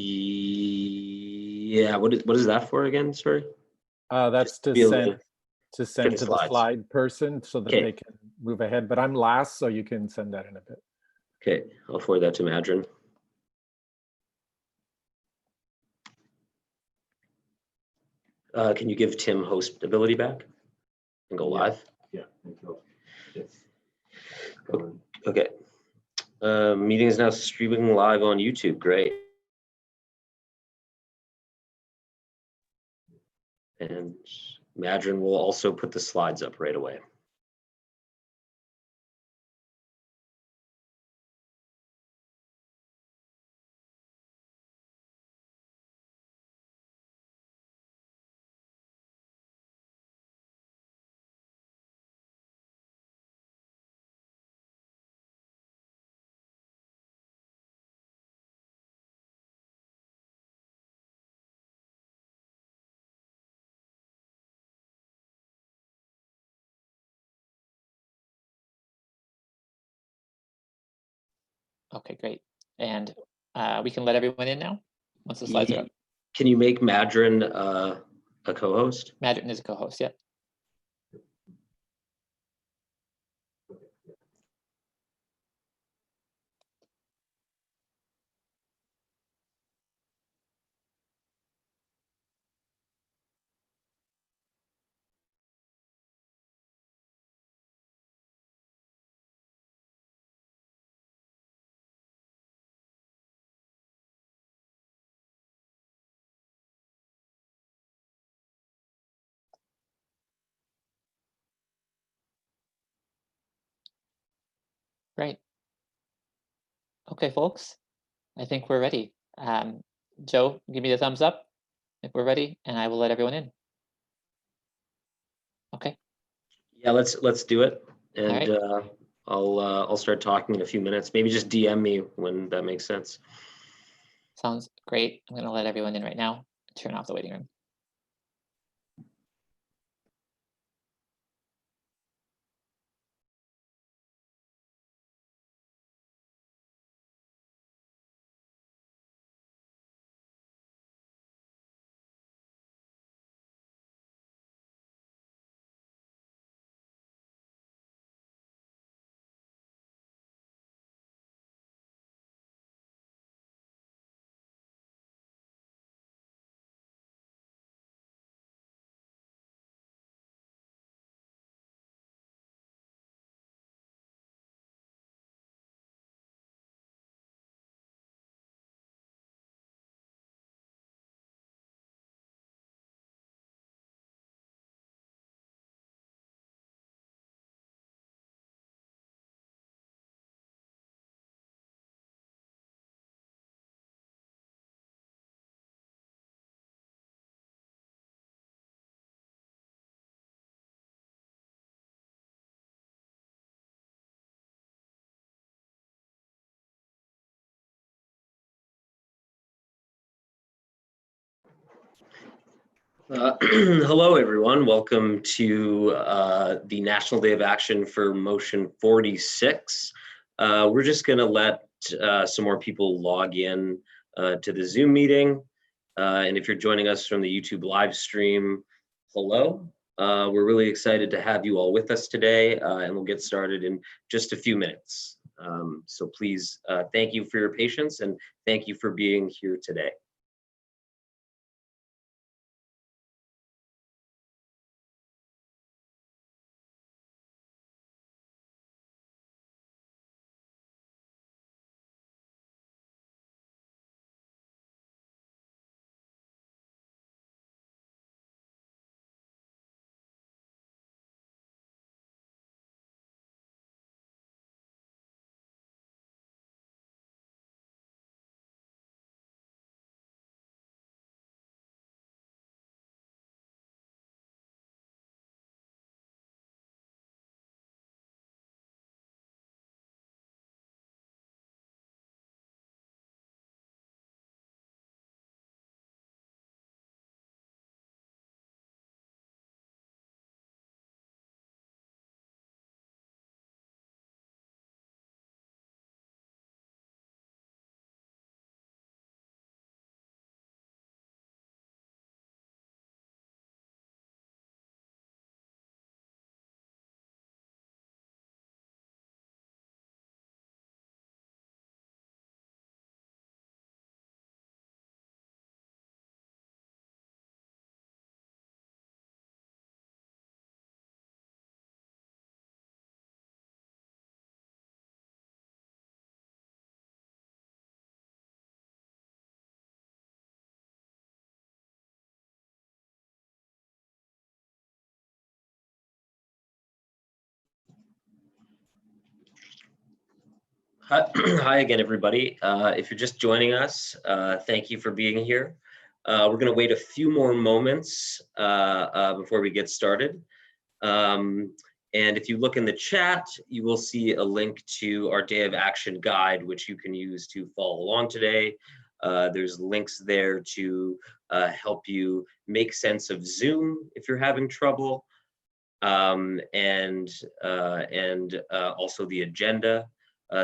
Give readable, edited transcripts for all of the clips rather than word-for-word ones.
Yeah, what is that for again? Sorry. That's to be able send for to the the slides. slide person so that Okay. they can move ahead. But I'm last, so you can send that in a bit. Okay, I'll forward that to Madron. Can you give Tim host ability back and go live? Yeah, thank you. Yes. Okay. Meeting is now streaming live on YouTube. Great. And Madron will also put the slides up right away. Okay, great. And we can let everyone in now once the slides are up. Can you make Madron a co-host? Madron is a co-host, yeah. Great. Okay, folks, I think we're ready. Joe, give me the thumbs up if we're ready, and I will let everyone in. Okay. Yeah, let's do it. And right. I'll start talking in a few minutes. Maybe just DM me when that makes sense. Sounds great. I'm going to let everyone in right now. Turn off the waiting room. Hello, everyone. Welcome to the National Day of Action for Motion 46. We're just going to let some more people log in to the Zoom meeting. And if you're joining us from the YouTube live stream, hello. We're really excited to have you all with us today, and we'll get started in just a few minutes. So please, thank you for your patience and thank you for being here today. Hi again, everybody. If you're just joining us, thank you for being here. We're going to wait a few more moments before we get started. And if you look in the chat, you will see a link to our Day of Action guide, which you can use to follow along today. There's links there to help you make sense of Zoom if you're having trouble, and also the agenda.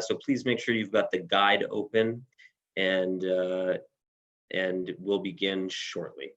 So please make sure you've got the guide open, and we'll begin shortly.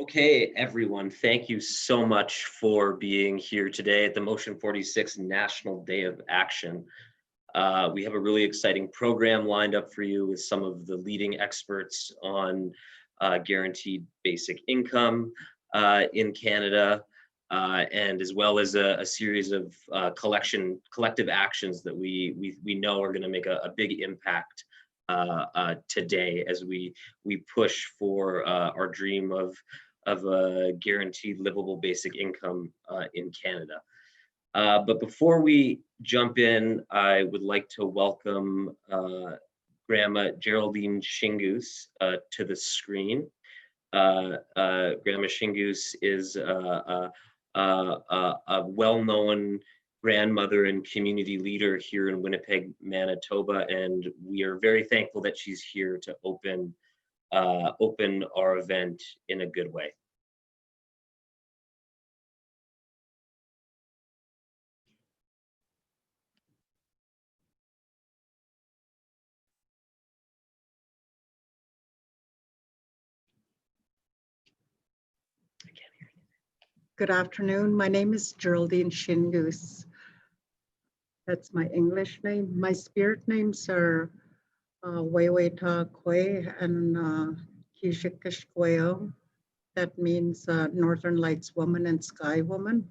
Okay, everyone, thank you so much for being here today at the Motion 46 National Day of Action. We have a really exciting program lined up for you with some of the leading experts on guaranteed basic income in Canada, and as well as a series of collective actions that we know are going to make a big impact today as we push for our dream of a guaranteed livable basic income in Canada. But before we jump in, I would like to welcome Grandma Geraldine Shingoose to the screen. Grandma Shingoose is a well-known grandmother and community leader here in Winnipeg, Manitoba, and we are very thankful that she's here to open our event in a good way. Good afternoon. My name is Geraldine Shingoose. That's my English name. My spirit names are Weweta Kwe and Kishikishkweo. That means Northern Lights Woman and Sky Woman.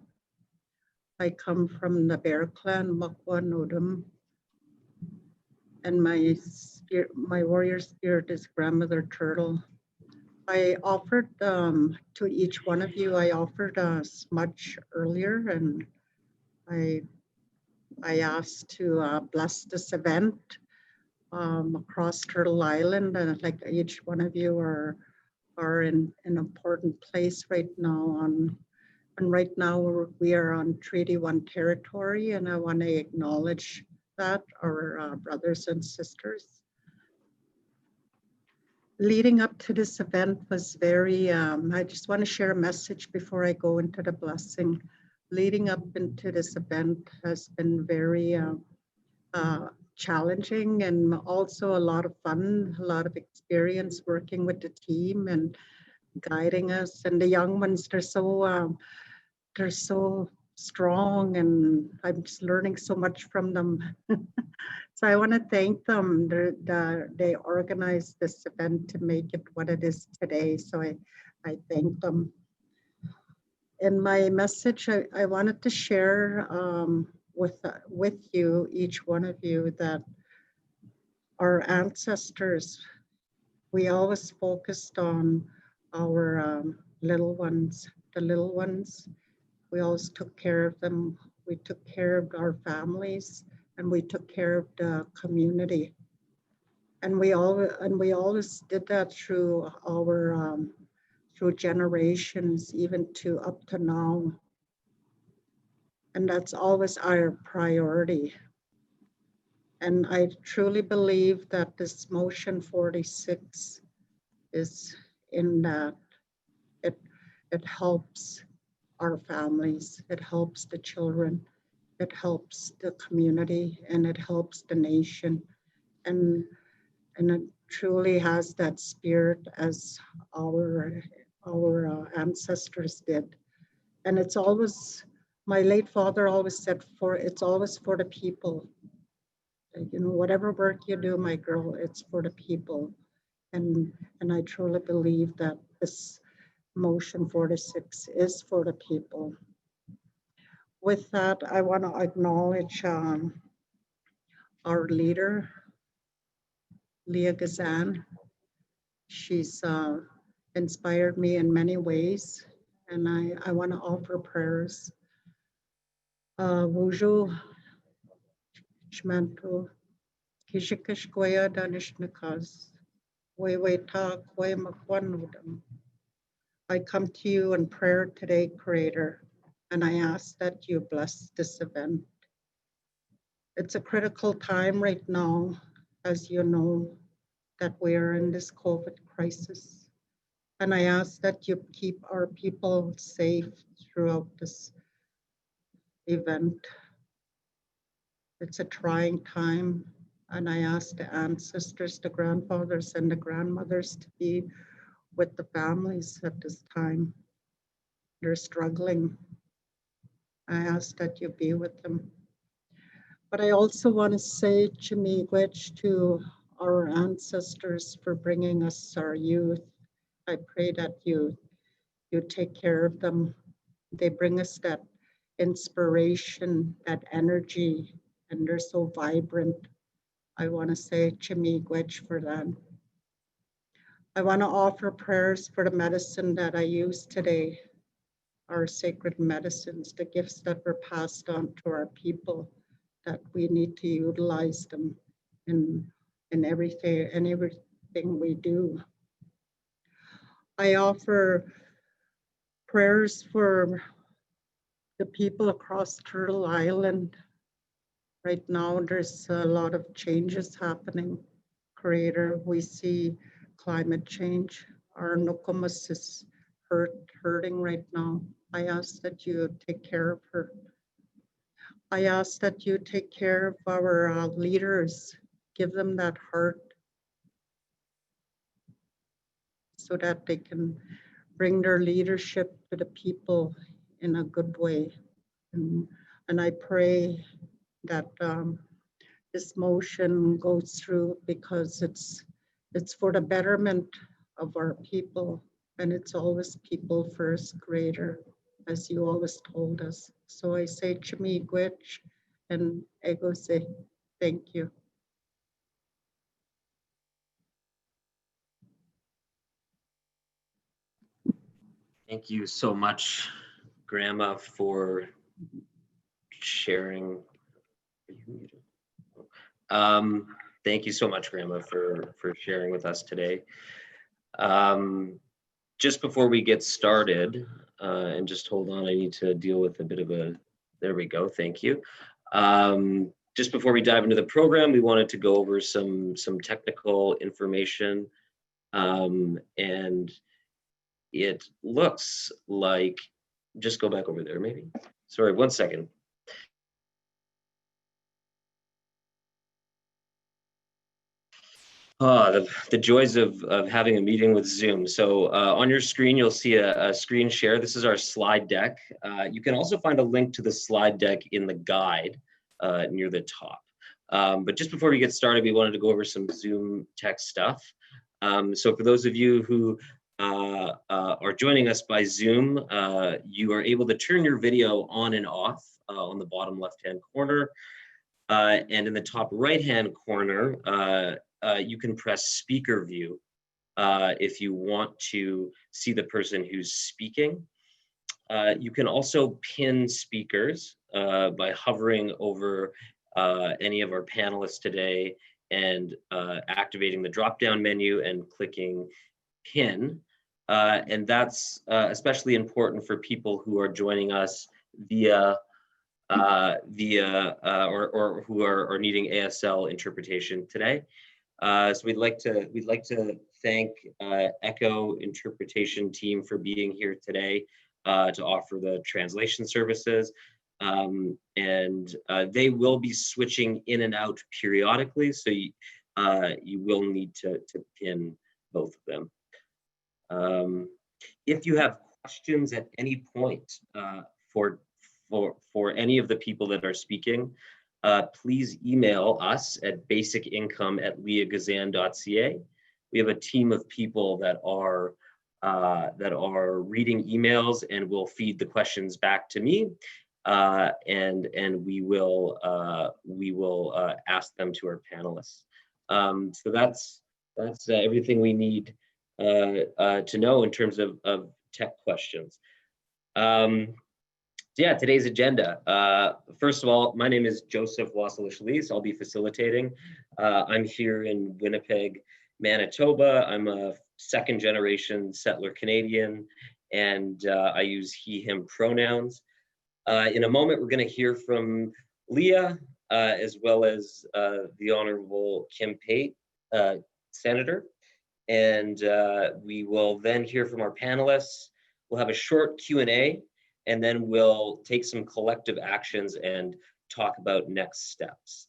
I come from the Bear Clan, Makwa Nodum. And my warrior spirit is Grandmother Turtle. I offered to each one of you, I offered a smudge earlier, and I asked to bless this event across Turtle Island, and like each one of you are in an important place right now. And right now we are on Treaty 1 territory, and I want to acknowledge that, our brothers and sisters. Leading up to this event was very, I just want to share a message before I go into the blessing. Leading up into this event has been very challenging and also a lot of fun, a lot of experience working with the team and guiding us. And the young ones, they're so strong, and I'm just learning so much from them. So I want to thank them. They organized this event to make it what it is today. So I thank them. In my message, I wanted to share with you, each one of you, that our ancestors, we always focused on our little ones, the little ones. We always took care of them We took care of our families, and we took care of the community. And we always did that through our through generations, even to up to now. And that's always our priority. And I truly believe that this motion 46 is in that it helps our families, it helps the children, it helps the community, and it helps the nation. And it truly has that spirit as our ancestors did. And it's always, my late father always said, it's always for the people. You know, whatever work you do, my girl, it's for the people. And I truly believe that this motion 46 is for the people. With that, I want to acknowledge our leader, Leah Gazan. She's inspired me in many ways, and I want to offer prayers. Wuju Shmantu Kishikashkoya Danishnakas Weweta Kwe Makwanudam. I come to you in prayer today, Creator, and I ask that you bless this event. It's a critical time right now, as you know, that we are in this COVID crisis. And I ask that you keep our people safe throughout this event. It's a trying time, and I ask the ancestors, the grandfathers, and the grandmothers to be with the families at this time. They're struggling. I ask that you be with them. But I also want to say Chimigwech to our ancestors for bringing us our youth. I pray that you take care of them. They bring us that inspiration, that energy, and they're so vibrant. I want to say Chimigwech for that. I want to offer prayers for the medicine that I use today, our sacred medicines, the gifts that were passed on to our people, that we need to utilize them in everything we do. I offer prayers for the people across Turtle Island. Right now, there's a lot of changes happening. Creator, we see climate change. Our Nokomis is hurting right now. I ask that you take care of her. I ask that you take care of our leaders, give them that heart so that they can bring their leadership to the people in a good way. And I pray that this motion goes through because it's for the betterment of our people, and it's always people first, Creator, as you always told us. So I say Chimigwech and Ego say thank you. Thank you so much, Grandma, for sharing. Thank you so much, Grandma, for sharing with us today. Just before we get started, and just hold on, I need to deal with a bit of a, there we go, thank you. Just before we dive into the program, we wanted to go over some technical information. And it looks like, just go back over there maybe. Sorry, 1 second. The joys of having a meeting with Zoom. So on your screen, you'll see a screen share. This is our slide deck. You can also find a link to the slide deck in the guide near the top. But just before we get started, we wanted to go over some Zoom tech stuff. So for those of you who are joining us by Zoom, you are able to turn your video on and off on the bottom left-hand corner. And in the top right-hand corner, you can press speaker view if you want to see the person who's speaking. You can also pin speakers by hovering over any of our panelists today and activating the drop-down menu and clicking pin. And that's especially important for people who are joining us via or who are needing ASL interpretation today. So we'd like to thank Echo Interpretation team for being here today to offer the translation services. And they will be switching in and out periodically, so you will need to pin both of them. If you have questions at any point for any of the people that are speaking, please email us at basicincome@leahgazan.ca. We have a team of people that are reading emails and will feed the questions back to me, and we will ask them to our panelists. So that's everything we need to know in terms of tech questions. So yeah, today's agenda. First of all, my name is Joseph Wasilish-Lees. I'll be facilitating. I'm here in Winnipeg, Manitoba. I'm a second-generation settler Canadian, and I use he, him pronouns. In a moment, we're going to hear from Leah, as well as the Honorable Kim Pate, Senator. And we will then hear from our panelists. We'll have a short Q&A, and then we'll take some collective actions and talk about next steps.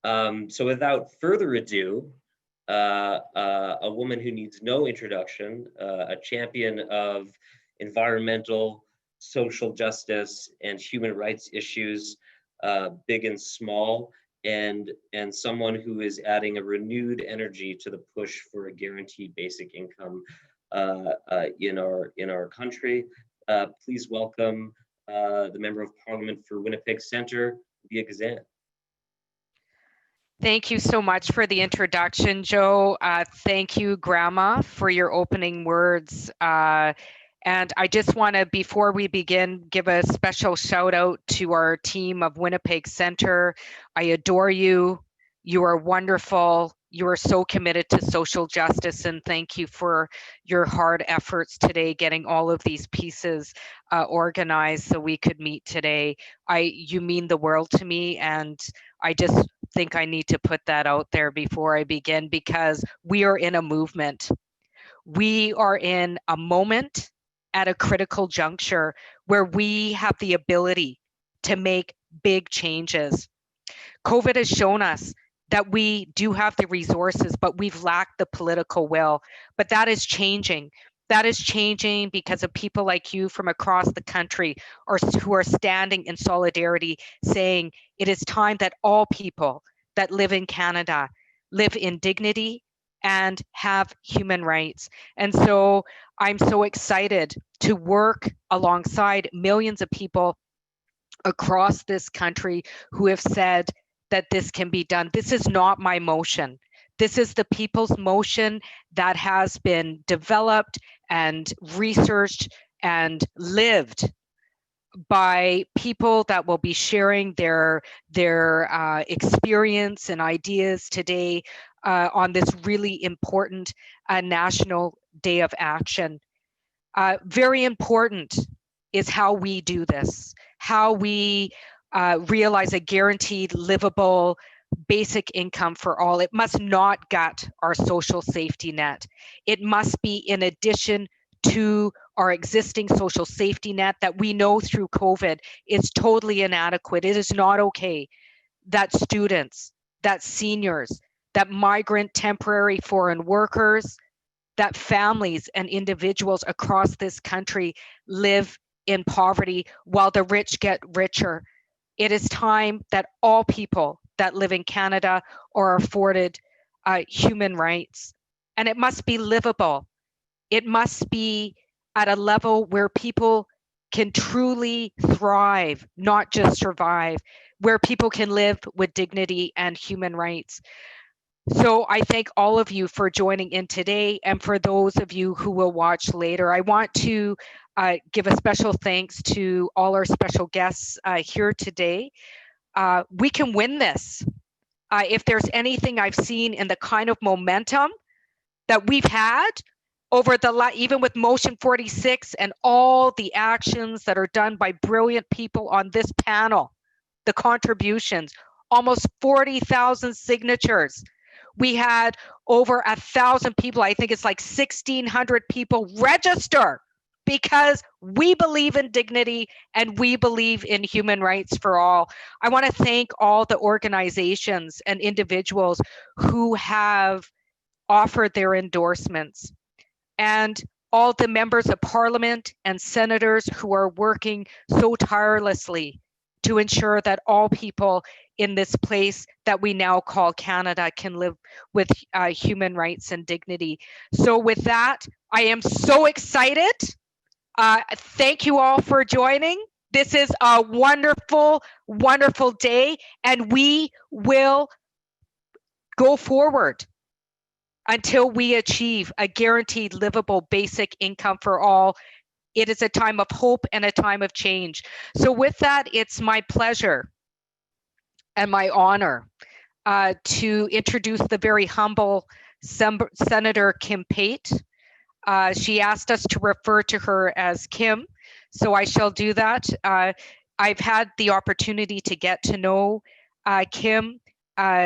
So without further ado, a woman who needs no introduction, a champion of environmental, social justice, and human rights issues, big and small, and someone who is adding a renewed energy to the push for a guaranteed basic income in our country. Please welcome the Member of Parliament for Winnipeg Centre, Leah Gazan. Thank you so much for the introduction, Joe. Thank you, Grandma, for your opening words. And I just want to, before we begin, give a special shout out to our team of Winnipeg Centre. I adore you. You are wonderful. You are so committed to social justice, and thank you for your hard efforts today, getting all of these pieces organized so we could meet today. You mean the world to me, and I just think I need to put that out there before I begin, because we are in a movement. We are in a moment at a critical juncture where we have the ability to make big changes. COVID has shown us that we do have the resources, but we've lacked the political will. But that is changing. That is changing because of people like you from across the country who are standing in solidarity, saying it is time that all people that live in Canada live in dignity and have human rights. And so I'm so excited to work alongside millions of people across this country who have said that this can be done. This is not my motion. This is the people's motion that has been developed and researched and lived by people that will be sharing their experience and ideas today on this really important National Day of Action. Very important is how we do this, how we realize a guaranteed, livable, basic income for all. It must not gut our social safety net. It must be in addition to our existing social safety net that we know through COVID is totally inadequate. It is not okay that students, that seniors, that migrant temporary foreign workers, that families and individuals across this country live in poverty while the rich get richer. It is time that all people that live in Canada are afforded human rights. And it must be livable. It must be at a level where people can truly thrive, not just survive, where people can live with dignity and human rights. So I thank all of you for joining in today, and for those of you who will watch later. I want to give a special thanks to all our special guests here today. We can win this. If there's anything I've seen in the kind of momentum that we've had over even with motion 46 and all the actions that are done by brilliant people on this panel, the contributions, almost 40,000 signatures. We had over 1,000 people, I think it's like 1,600 people register, because we believe in dignity and we believe in human rights for all. I want to thank all the organizations and individuals who have offered their endorsements, and all the members of parliament and senators who are working so tirelessly to ensure that all people in this place that we now call Canada can live with human rights and dignity. So with that, I am so excited. Thank you all for joining. This is a wonderful, wonderful day, and we will go forward until we achieve a guaranteed livable basic income for all. It is a time of hope and a time of change. So with that, it's my pleasure and my honor to introduce the very humble Senator Kim Pate. She asked us to refer to her as Kim, so I shall do that. I've had the opportunity to get to know Kim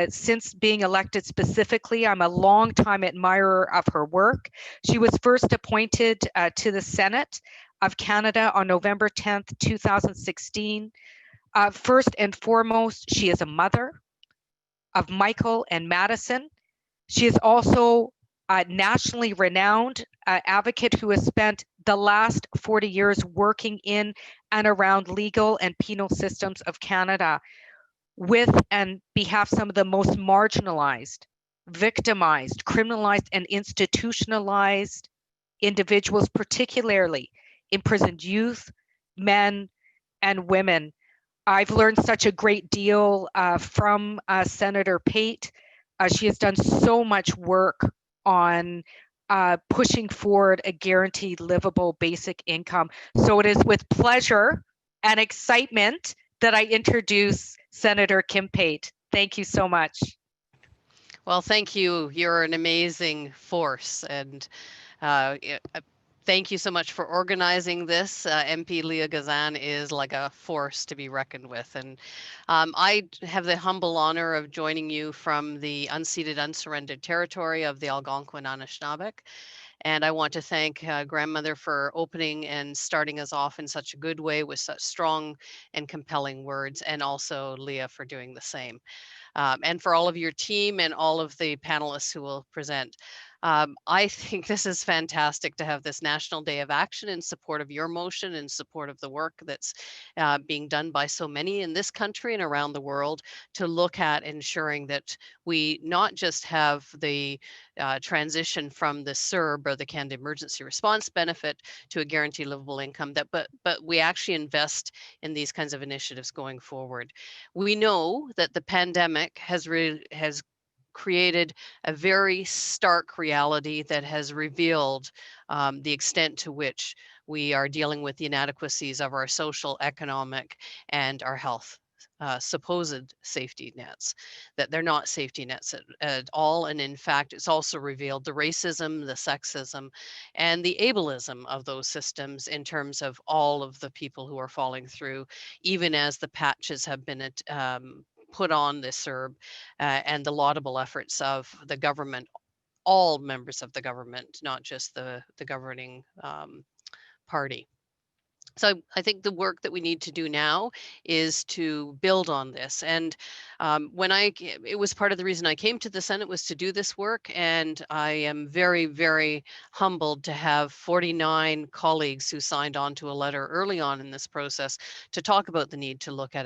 since being elected specifically. I'm a longtime admirer of her work. She was first appointed to the Senate of Canada on November 10th, 2016. First and foremost, she is a mother of Michael and Madison. She is also a nationally renowned advocate who has spent the last 40 years working in and around legal and penal systems of Canada with and behalf some of the most marginalized, victimized, criminalized, and institutionalized individuals, particularly imprisoned youth, men, and women. I've learned such a great deal from Senator Pate. She has done so much work on pushing forward a guaranteed livable basic income. So it is with pleasure and excitement that I introduce Senator Kim Pate. Thank you so much. Well, thank you. You're an amazing force, and thank you so much for organizing this. MP Leah Gazan is like a force to be reckoned with. And I have the humble honor of joining you from the unceded, unsurrendered territory of the Algonquin Anishinaabe. And I want to thank Grandmother for opening and starting us off in such a good way with such strong and compelling words, and also Leah for doing the same. And for all of your team and all of the panelists who will present. I think this is fantastic to have this National Day of Action in support of your motion, in support of the work that's being done by so many in this country and around the world, to look at ensuring that we not just have the transition from the CERB, or the Canada Emergency Response Benefit, to a guaranteed livable income, but we actually invest in these kinds of initiatives going forward. We know that the pandemic has created a very stark reality that has revealed the extent to which we are dealing with the inadequacies of our social, economic, and our health supposed safety nets, that they're not safety nets at all. And in fact, it's also revealed the racism, the sexism, and the ableism of those systems in terms of all of the people who are falling through, even as the patches have been put on this CERB, and the laudable efforts of the government, all members of the government, not just the governing party. So I think the work that we need to do now is to build on this. And it was part of the reason I came to the Senate, was to do this work. And I am very, very humbled to have 49 colleagues who signed on to a letter early on in this process to talk about the need to look at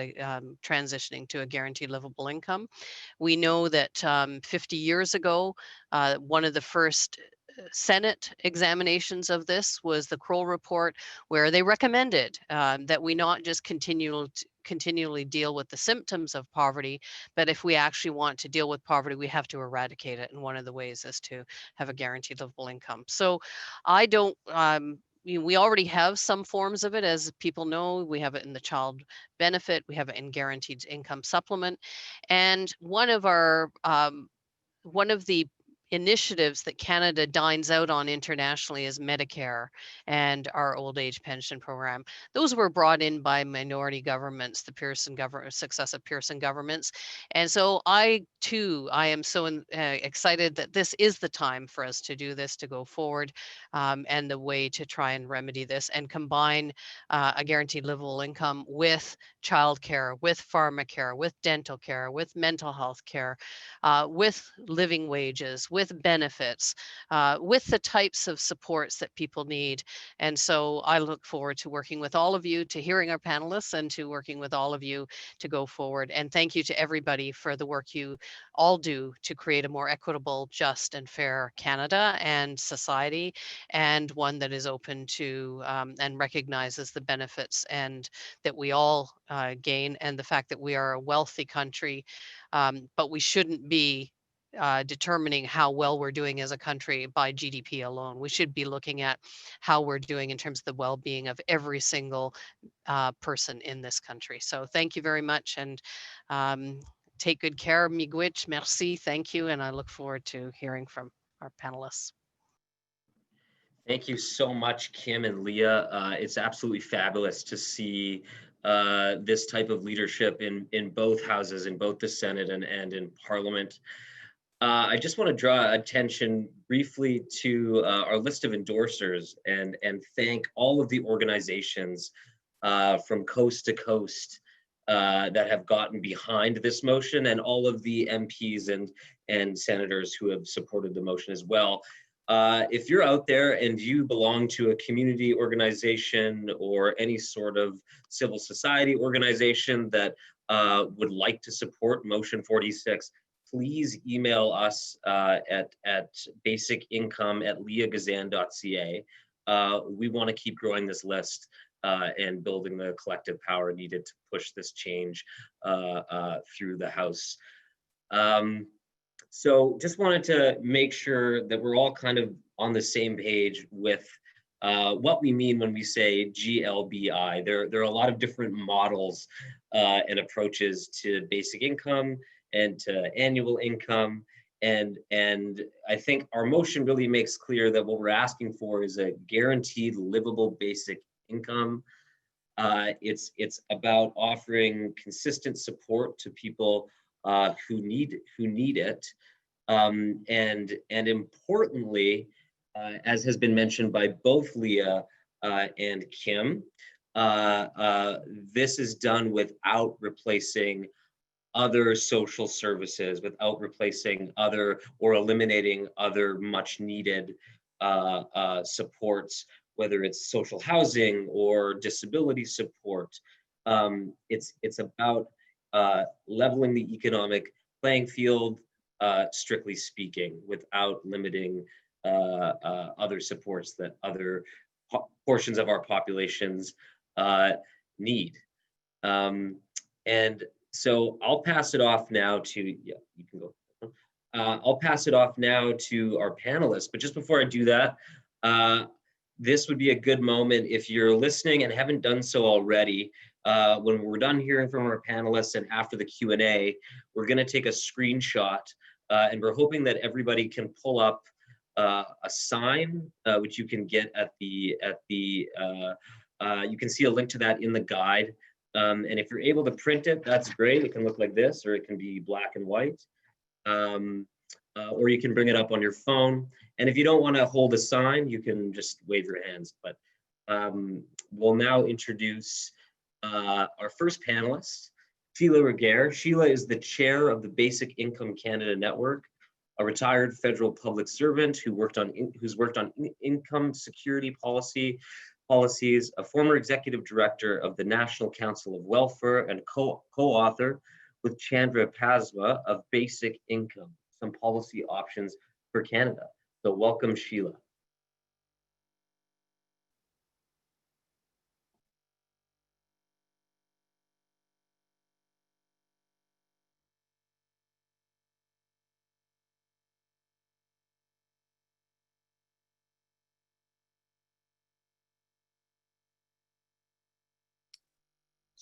transitioning to a guaranteed livable income. We know that 50 years ago, one of the first Senate examinations of this was the Khloe report, where they recommended that we not just continue continually deal with the symptoms of poverty, but if we actually want to deal with poverty, we have to eradicate it. And one of the ways is to have a guaranteed livable income. So I don't, we already have some forms of it, as people know. We have it in the child benefit, we have it in guaranteed income supplement. And one of the initiatives that Canada dines out on internationally is Medicare and our old age pension program. Those were brought in by minority governments, the Pearson government, successive Pearson governments. And so I am so excited that this is the time for us to do this, to go forward, and the way to try and remedy this and combine a guaranteed livable income with childcare, with pharmacare, with dental care, with mental health care, with living wages, with benefits, with the types of supports that people need. And so I look forward to working with all of you, to hearing our panelists, and to working with all of you to go forward. And thank you to everybody for the work you all do to create a more equitable, just, and fair Canada and society, and one that is open to and recognizes the benefits and that we all gain, and the fact that we are a wealthy country, but we shouldn't be determining how well we're doing as a country by GDP alone. We should be looking at how we're doing in terms of the well-being of every single person in this country. So thank you very much, and take good care. Miigwech, merci, thank you, and I look forward to hearing from our panelists. Thank you so much, Kim and Leah. It's absolutely fabulous to see this type of leadership in both houses, in both the Senate and in Parliament. I just want to draw attention briefly to our list of endorsers and thank all of the organizations from coast to coast that have gotten behind this motion, and all of the MPs and senators who have supported the motion as well. If you're out there and you belong to a community organization or any sort of civil society organization that would like to support Motion 46, please email us at basicincome@leahgazan.ca. We want to keep growing this list and building the collective power needed to push this change through the House. So just wanted to make sure that we're all kind of on the same page with what we mean when we say GLBI. There are a lot of different models and approaches to basic income and to annual income. And I think our motion really makes clear that what we're asking for is a guaranteed livable basic income. It's about offering consistent support to people who need it. And importantly, as has been mentioned by both Leah and Kim, this is done without replacing other social services, without replacing other or eliminating other much needed supports, whether it's social housing or disability support. It's about leveling the economic playing field, strictly speaking, without limiting other supports that other portions of our populations need. And so I'll pass it off now to, yeah, you can go. I'll pass it off now to our panelists, but just before I do that, this would be a good moment if you're listening and haven't done so already. When we're done hearing from our panelists and after the Q&A, we're going to take a screenshot, and we're hoping that everybody can pull up a sign, which you can get at the you can see a link to that in the guide. And if you're able to print it, that's great. It can look like this, or it can be black and white, or you can bring it up on your phone. And if you don't want to hold a sign, you can just wave your hands. But we'll now introduce our first panelist, Sheila Regehr. Sheila is the chair of the Basic Income Canada Network, a retired federal public servant who's worked on income security policies, a former executive director of the National Council of Welfare, and co-author with Chandra Paswa of Basic Income, Some Policy Options for Canada. So welcome, Sheila.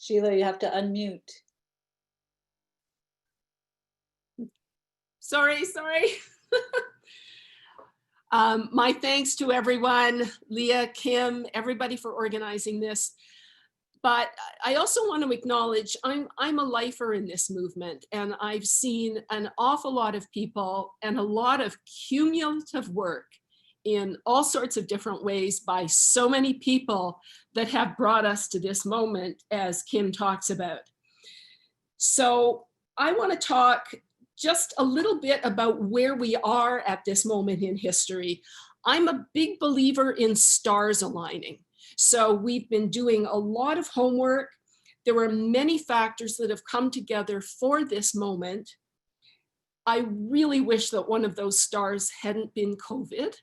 Sheila, you have to unmute. Sorry. My thanks to everyone, Leah, Kim, everybody for organizing this. But I also want to acknowledge I'm a lifer in this movement, and I've seen an awful lot of people and a lot of cumulative work in all sorts of different ways by so many people that have brought us to this moment, as Kim talks about. So I want to talk just a little bit about where we are at this moment in history. I'm a big believer in stars aligning. So we've been doing a lot of homework. There were many factors that have come together for this moment. I really wish that one of those stars hadn't been COVID,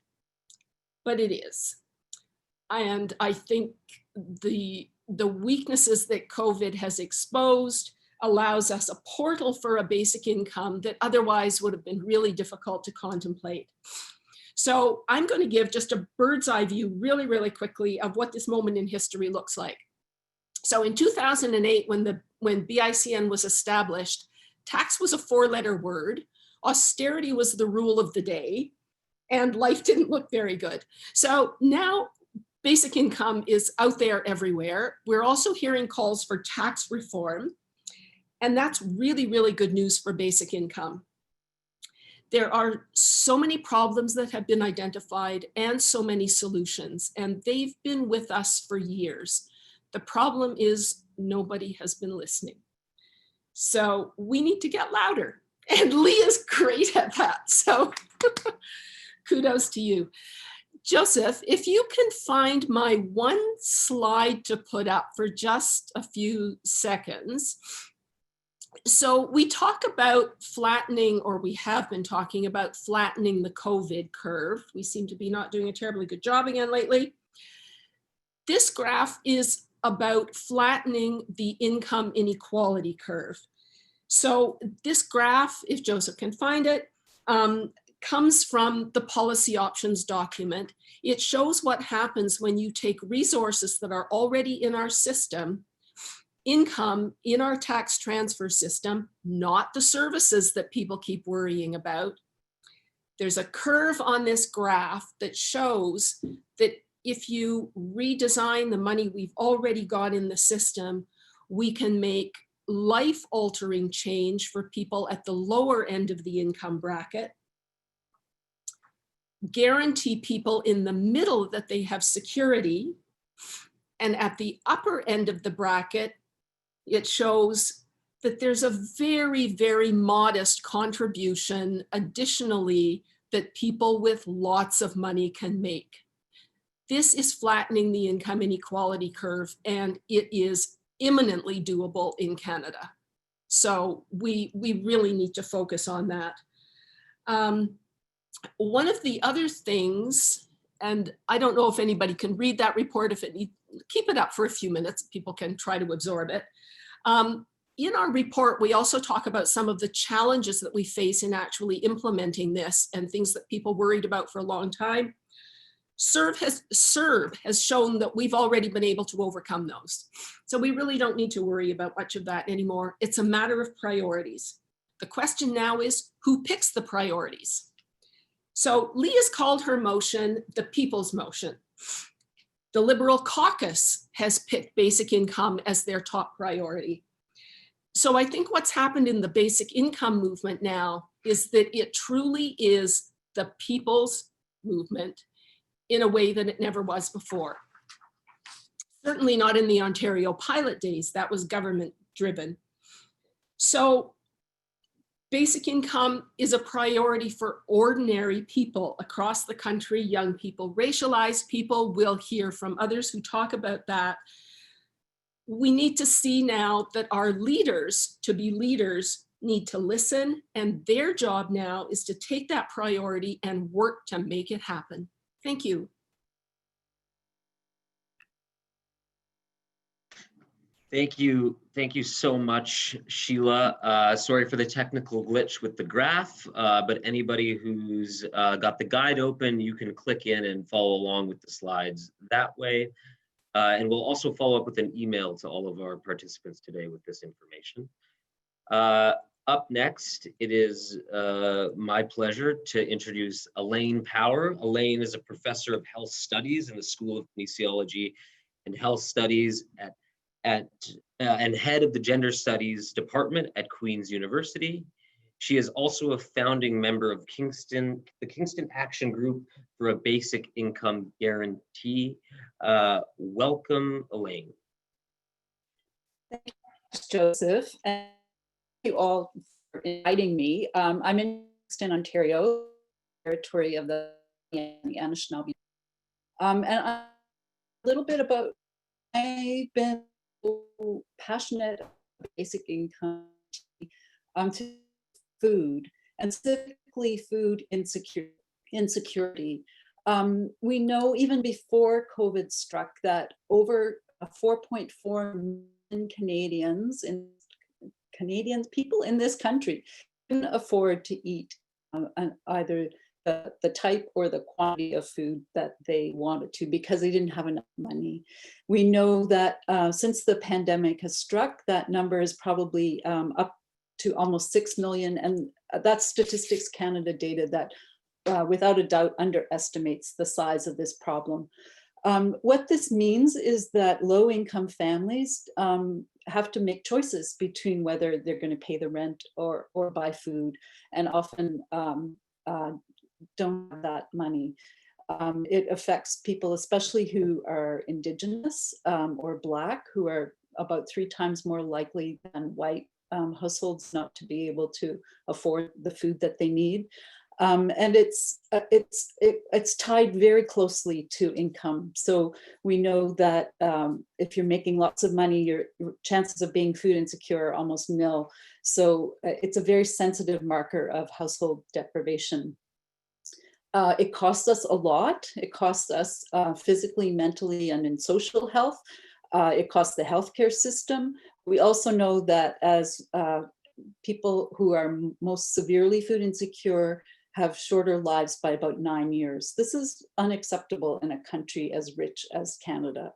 but it is. And I think the weaknesses that COVID has exposed allows us a portal for a basic income that otherwise would have been really difficult to contemplate. So I'm going to give just a bird's eye view really, really quickly of what this moment in history looks like. So in 2008, when BICN was established, tax was a 4-letter word, austerity was the rule of the day, and life didn't look very good. So now basic income is out there everywhere. We're also hearing calls for tax reform. And that's really, really good news for basic income. There are so many problems that have been identified and so many solutions, and they've been with us for years. The problem is nobody has been listening. So we need to get louder, and Leah's great at that. So kudos to you. Joseph, if you can find my one slide to put up for just a few seconds. So we talk about flattening, or we have been talking about flattening the COVID curve. We seem to be not doing a terribly good job again lately. This graph is about flattening the income inequality curve. So this graph, if Joseph can find it, comes from the policy options document. It shows what happens when you take resources that are already in our system, income in our tax transfer system, not the services that people keep worrying about. There's a curve on this graph that shows that if you redesign the money we've already got in the system, we can make life-altering change for people at the lower end of the income bracket, guarantee people in the middle that they have security, and at the upper end of the bracket, it shows that there's a very, very modest contribution additionally that people with lots of money can make. This is flattening the income inequality curve, and it is imminently doable in Canada. So we really need to focus on that. One of the other things, and I don't know if anybody can read that report, if it needs, keep it up for a few minutes, people can try to absorb it. In our report, we also talk about some of the challenges that we face in actually implementing this and things that people worried about for a long time. SERVE has shown that we've already been able to overcome those. So we really don't need to worry about much of that anymore. It's a matter of priorities. The question now is, who picks the priorities? So Leah's called her motion the people's motion. The Liberal caucus has picked basic income as their top priority. So I think what's happened in the basic income movement now is that it truly is the people's movement in a way that it never was before. Certainly not in the Ontario pilot days, that was government driven. So basic income is a priority for ordinary people across the country, young people, racialized people. We'll hear from others who talk about that. We need to see now that our leaders, to be leaders, need to listen, and their job now is to take that priority and work to make it happen. Thank you. Thank you so much, Sheila. Sorry for the technical glitch with the graph, but anybody who's got the guide open, you can click in and follow along with the slides that way. And we'll also follow up with an email to all of our participants today with this information. Up next, it is my pleasure to introduce Elaine Power. Elaine is a professor of health studies in the School of Kinesiology and Health Studies and head of the Gender Studies Department at Queen's University. She is also a founding member of the Kingston Action Group for a Basic Income Guarantee. Welcome, Elaine. Thanks, Joseph, and thank you all for inviting me. I'm in Kingston, Ontario, territory of the Anishinaabe. And a little bit about, I've been so passionate about basic income to food, and specifically food insecurity. We know even before COVID struck that over 4.4 million Canadians, people in this country, couldn't afford to eat either the type or the quantity of food that they wanted to because they didn't have enough money. We know that since the pandemic has struck, that number is probably up to almost 6 million. And that's Statistics Canada data that without a doubt underestimates the size of this problem. What this means is that low-income families have to make choices between whether they're going to pay the rent or buy food, and often don't have that money. It affects people, especially who are Indigenous or Black, who are about 3 times more likely than white households not to be able to afford the food that they need. And it's tied very closely to income. So we know that if you're making lots of money, your chances of being food insecure are almost nil. So it's a very sensitive marker of household deprivation. It costs us a lot. It costs us physically, mentally, and in social health. It costs the healthcare system. We also know that as people who are most severely food insecure have shorter lives by about 9 years. This is unacceptable in a country as rich as Canada.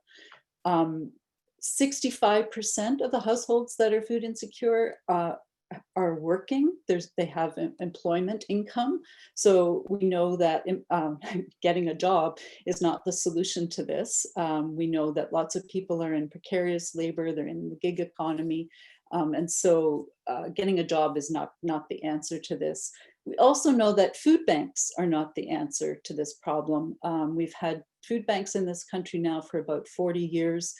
65% of the households that are food insecure are working. They have employment income. So we know that getting a job is not the solution to this. We know that lots of people are in precarious labor, they're in the gig economy. And so getting a job is not the answer to this. We also know that food banks are not the answer to this problem. We've had food banks in this country now for about 40 years.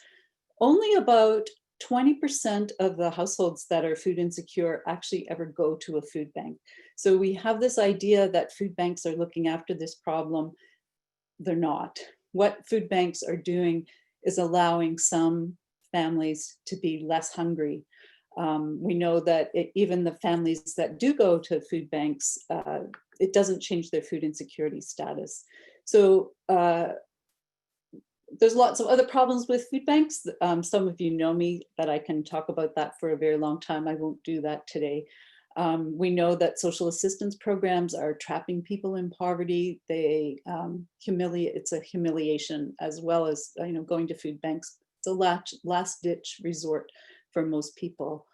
Only about 20% of the households that are food insecure actually ever go to a food bank. So we have this idea that food banks are looking after this problem. They're not. What food banks are doing is allowing some families to be less hungry. We know that even the families that do go to food banks, it doesn't change their food insecurity status. So there's lots of other problems with food banks. Some of you know me, that I can talk about that for a very long time. I won't do that today. We know that social assistance programs are trapping people in poverty. They it's a humiliation, as well as going to food banks. It's a last ditch resort for most people.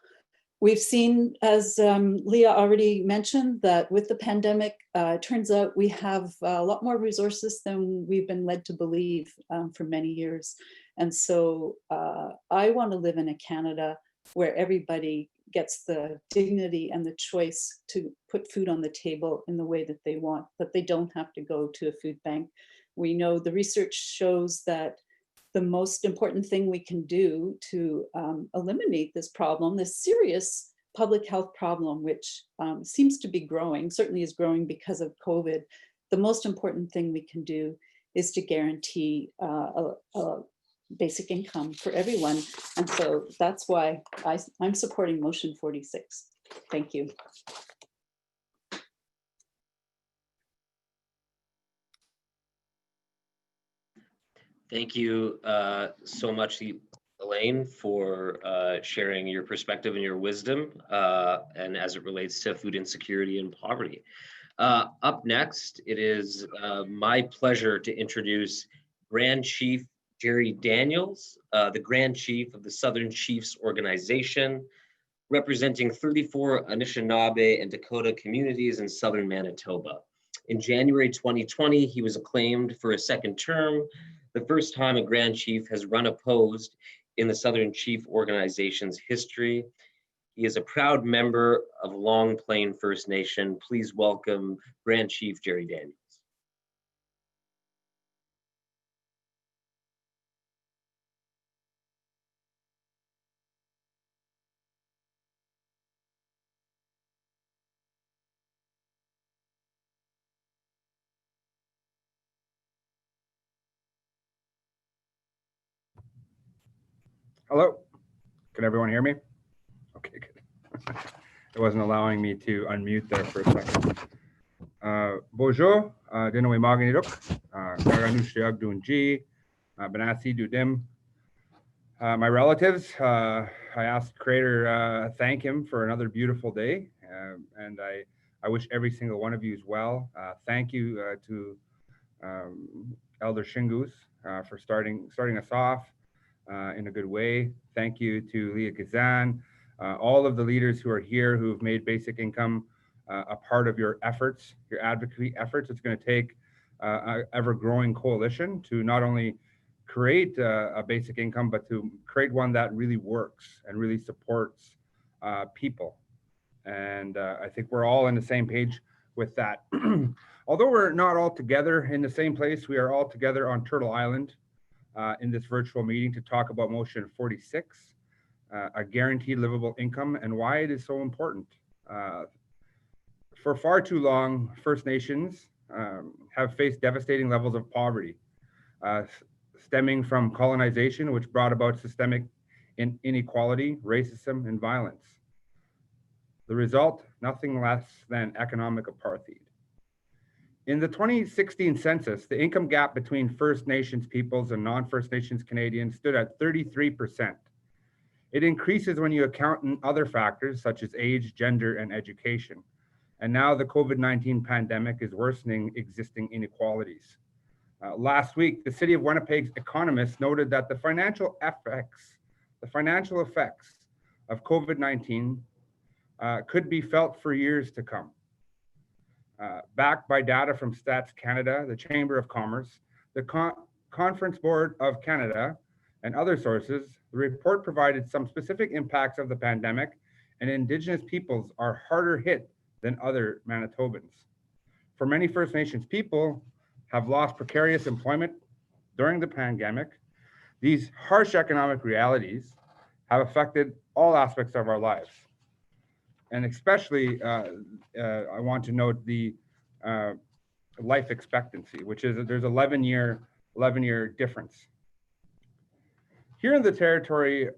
We've seen, as Leah already mentioned, that with the pandemic, it turns out we have a lot more resources than we've been led to believe for many years. And so I want to live in a Canada where everybody gets the dignity and the choice to put food on the table in the way that they want, that they don't have to go to a food bank. We know the research shows that the most important thing we can do to eliminate this problem, this serious public health problem, which seems to be growing, certainly is growing because of COVID, the most important thing we can do is to guarantee a basic income for everyone. And so that's why I'm supporting motion 46. Thank you. Thank you so much, Elaine, for sharing your perspective and your wisdom, and as it relates to food insecurity and poverty. Up next, it is my pleasure to introduce Grand Chief Jerry Daniels, the Grand Chief of the Southern Chiefs Organization, representing 34 Anishinaabe and Dakota communities in Southern Manitoba. In January 2020, he was acclaimed for a second term, the first time a Grand Chief has run opposed in the Southern Chief Organization's history. He is a proud member of Long Plain First Nation. Please welcome Grand Chief Jerry Daniels. Hello, can everyone hear me? Okay, good. It wasn't allowing me to unmute there for a second. Bonjour, Dinowe Maganiruk, Karanushtiag Dunji, Benassi Dudim. My relatives, I asked Creator thank him for another beautiful day, and I wish every single one of you as well. Thank you to Elder Shingus for starting us off in a good way. Thank you to Leah Gazan, all of the leaders who are here who have made basic income a part of your efforts, your advocacy efforts. It's going to take an ever-growing coalition to not only create a basic income, but to create one that really works and really supports people. And I think we're all on the same page with that. Although we're not all together in the same place, we are all together on Turtle Island in this virtual meeting to talk about motion 46, a guaranteed livable income, and why it is so important. For far too long, First Nations have faced devastating levels of poverty, stemming from colonization, which brought about systemic inequality, racism, and violence. The result, nothing less than economic apartheid. In the 2016 census, the income gap between First Nations peoples and non-First Nations Canadians stood at 33%. It increases when you account in other factors such as age, gender, and education. And now the COVID-19 pandemic is worsening existing inequalities. Last week, the City of Winnipeg's economists noted that the financial effects of COVID-19 could be felt for years to come. Backed by data from Stats Canada, the Chamber of Commerce, the Conference Board of Canada, and other sources, the report provided some specific impacts of the pandemic, and Indigenous peoples are harder hit than other Manitobans. For many First Nations people have lost precarious employment during the pandemic. These harsh economic realities have affected all aspects of our lives. And especially, I want to note the life expectancy, which is there's 11-year difference. Here in the territory,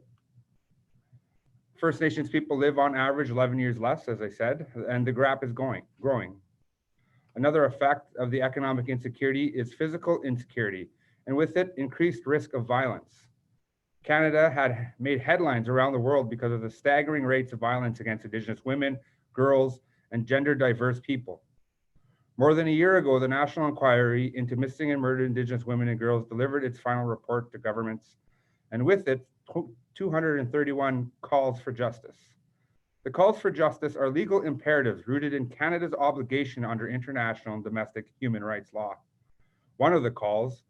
First Nations people live on average 11 years less, as I said, and the gap is growing. Another effect of the economic insecurity is physical insecurity, and with it, increased risk of violence. Canada had made headlines around the world because of the staggering rates of violence against Indigenous women, girls, and gender diverse people. More than a year ago, the National Inquiry into Missing and Murdered Indigenous Women and Girls delivered its final report to governments, and with it, 231 calls for justice. The calls for justice are legal imperatives rooted in Canada's obligation under international and domestic human rights law. One of the calls,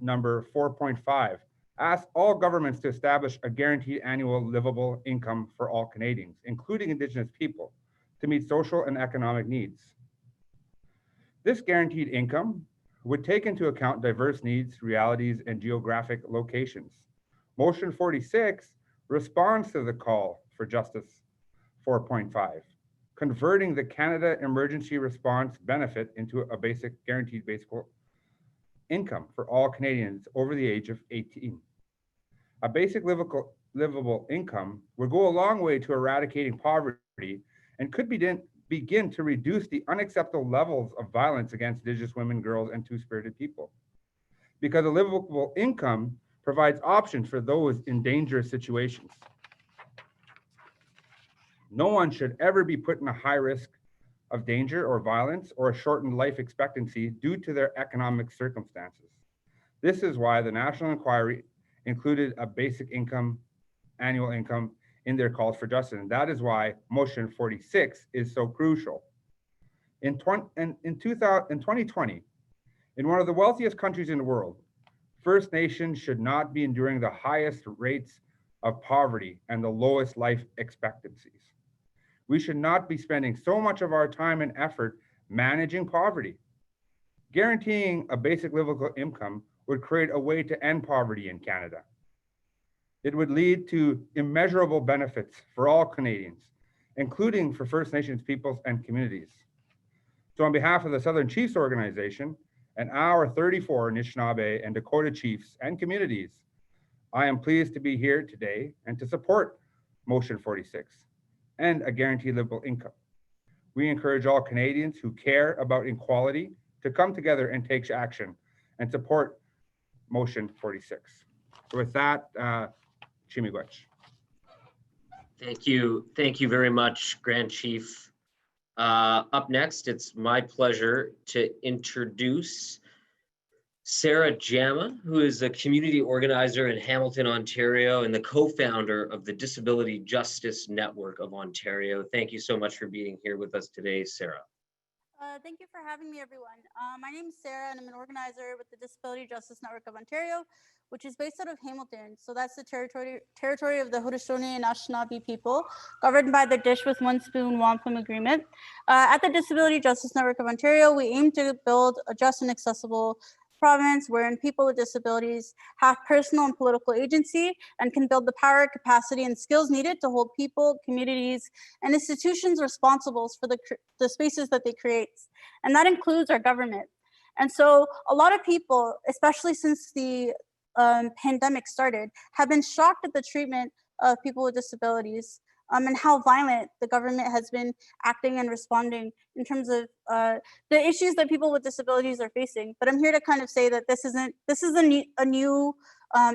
number 4.5, asks all governments to establish a guaranteed annual livable income for all Canadians, including Indigenous people, to meet social and economic needs. This guaranteed income would take into account diverse needs, realities, and geographic locations. Motion 46 responds to the call for justice 4.5, converting the Canada Emergency Response Benefit into a guaranteed basic income for all Canadians over the age of 18. A basic livable income would go a long way to eradicating poverty and could begin to reduce the unacceptable levels of violence against Indigenous women, girls, and two-spirited people. Because a livable income provides options for those in dangerous situations. No one should ever be put in a high risk of danger or violence or a shortened life expectancy due to their economic circumstances. This is why the National Inquiry included a basic income, annual income in their calls for justice. And that is why motion 46 is so crucial. In 2020, in one of the wealthiest countries in the world, First Nations should not be enduring the highest rates of poverty and the lowest life expectancies. We should not be spending so much of our time and effort managing poverty. Guaranteeing a basic livable income would create a way to end poverty in Canada. It would lead to immeasurable benefits for all Canadians, including for First Nations peoples and communities. So on behalf of the Southern Chiefs Organization and our 34 Anishinaabe and Dakota Chiefs and communities, I am pleased to be here today and to support motion 46 and a guaranteed livable income. We encourage all Canadians who care about equality to come together and take action and support motion 46. So with that, Chimigwech. Thank you. Thank you very much, Grand Chief. Up next, it's my pleasure to introduce Sarah Jama, who is a community organizer in Hamilton, Ontario, and the co-founder of the Disability Justice Network of Ontario. Thank you so much for being here with us today, Sarah. Thank you for having me, everyone. My name is Sarah, and I'm an organizer with the Disability Justice Network of Ontario, which is based out of Hamilton. So that's the territory of the Haudenosaunee and Anishinaabe people, governed by the Dish with One Spoon Wampum Agreement. At the Disability Justice Network of Ontario, we aim to build a just and accessible province wherein people with disabilities have personal and political agency and can build the power, capacity, and skills needed to hold people, communities, and institutions responsible for the spaces that they create. And that includes our government. And so a lot of people, especially since the pandemic started, have been shocked at the treatment of people with disabilities and how violent the government has been acting and responding in terms of the issues that people with disabilities are facing. But I'm here to kind of say that this is a new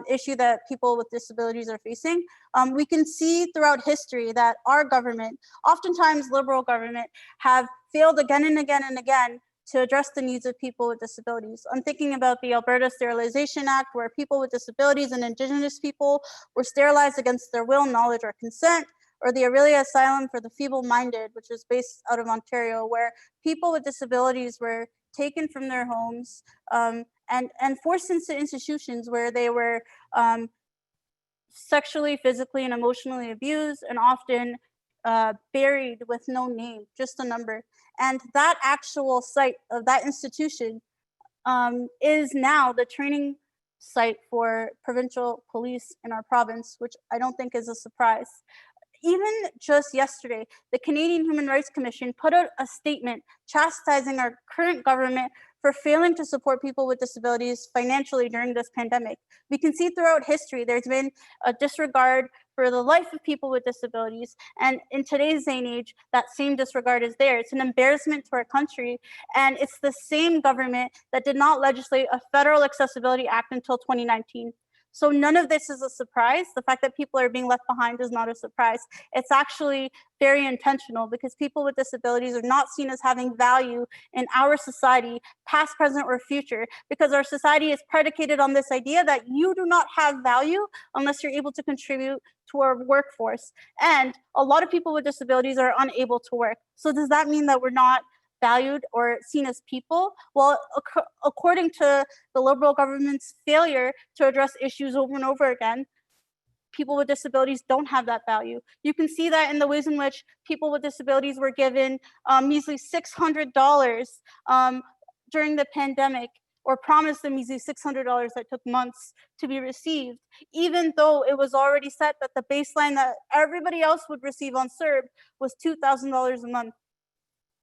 issue that people with disabilities are facing. We can see throughout history that our government, oftentimes liberal government, have failed again and again and again to address the needs of people with disabilities. I'm thinking about the Alberta Sterilization Act, where people with disabilities and Indigenous people were sterilized against their will, knowledge, or consent, or the Aurelia Asylum for the Feeble-Minded, which is based out of Ontario, where people with disabilities were taken from their homes and forced into institutions where they were sexually, physically, and emotionally abused, and often buried with no name, just a number. And that actual site of that institution is now the training site for provincial police in our province, which I don't think is a surprise. Even just yesterday, the Canadian Human Rights Commission put out a statement chastising our current government for failing to support people with disabilities financially during this pandemic. We can see throughout history, there's been a disregard for the life of people with disabilities. And in today's day and age, that same disregard is there. It's an embarrassment to our country. And it's the same government that did not legislate a Federal Accessibility Act until 2019. So none of this is a surprise. The fact that people are being left behind is not a surprise. It's actually very intentional because people with disabilities are not seen as having value in our society, past, present, or future, because our society is predicated on this idea that you do not have value unless you're able to contribute to our workforce. And a lot of people with disabilities are unable to work. So does that mean that we're not valued or seen as people? Well, according to the Liberal government's failure to address issues over and over again, people with disabilities don't have that value. You can see that in the ways in which people with disabilities were given measly $600 during the pandemic, or promised a measly $600 that took months to be received, even though it was already set that the baseline that everybody else would receive on CERB was $2,000 a month.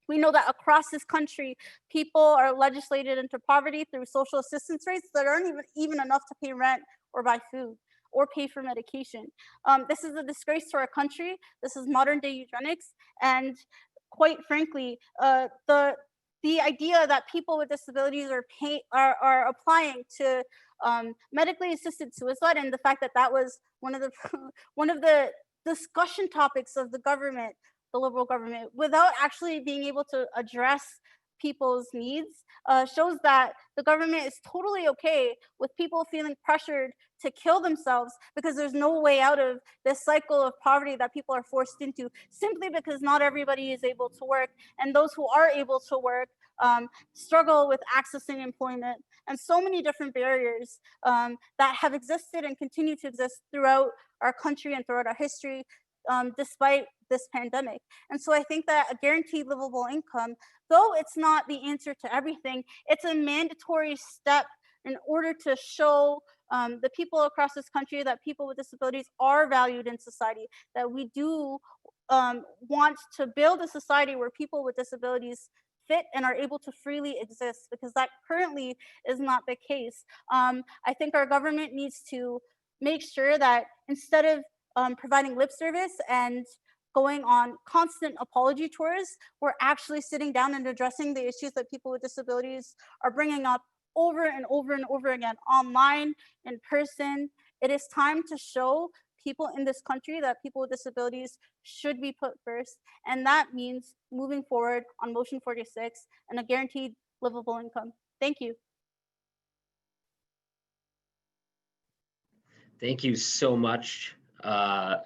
We know that across this country, people are legislated into poverty through social assistance rates that aren't even enough to pay rent or buy food or pay for medication. This is a disgrace to our country. This is modern day eugenics. And quite frankly, the idea that people with disabilities are applying to medically assisted suicide, and the fact that that was one of the discussion topics of the government, the Liberal government, without actually being able to address people's needs shows that the government is totally okay with people feeling pressured to kill themselves because there's no way out of this cycle of poverty that people are forced into, simply because not everybody is able to work, and those who are able to work struggle with accessing employment, and so many different barriers that have existed and continue to exist throughout our country and throughout our history, despite this pandemic. And so I think that a guaranteed livable income, though it's not the answer to everything, it's a mandatory step in order to show the people across this country that people with disabilities are valued in society, that we do want to build a society where people with disabilities fit and are able to freely exist, because that currently is not the case. I think our government needs to make sure that instead of providing lip service and going on constant apology tours, we're actually sitting down and addressing the issues that people with disabilities are bringing up over and over and over again, online, in person. It is time to show people in this country that people with disabilities should be put first. And that means moving forward on motion 46 and a guaranteed livable income. Thank you. Thank you so much,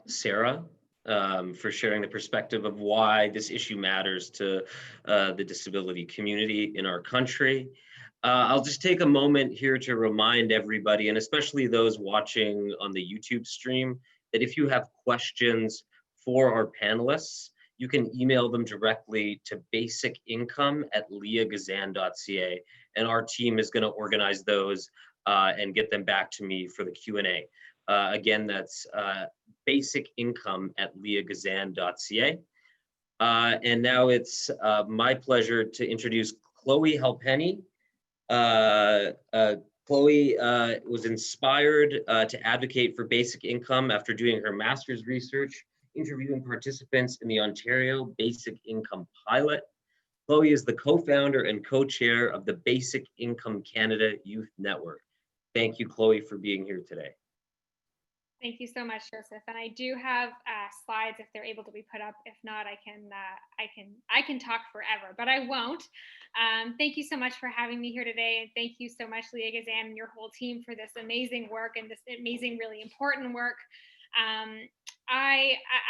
Sarah, for sharing the perspective of why this issue matters to the disability community in our country. I'll just take a moment here to remind everybody, and especially those watching on the YouTube stream, that if you have questions for our panelists, you can email them directly to basicincome@leahgazan.ca, and our team is going to organize those and get them back to me for the Q&A. Again, that's basicincome@leahgazan.ca. And now it's my pleasure to introduce Khloe Halpenny. Khloe was inspired to advocate for basic income after doing her master's research, interviewing participants in the Ontario Basic Income Pilot. Khloe is the co-founder and co-chair of the Basic Income Canada Youth Network. Thank you, Khloe, for being here today. Thank you so much, Joseph. And I do have slides if they're able to be put up. If not, I can talk forever, but I won't. Thank you so much for having me here today, and thank you so much, Leah Gazan, and your whole team for this amazing work and this amazing, really important work.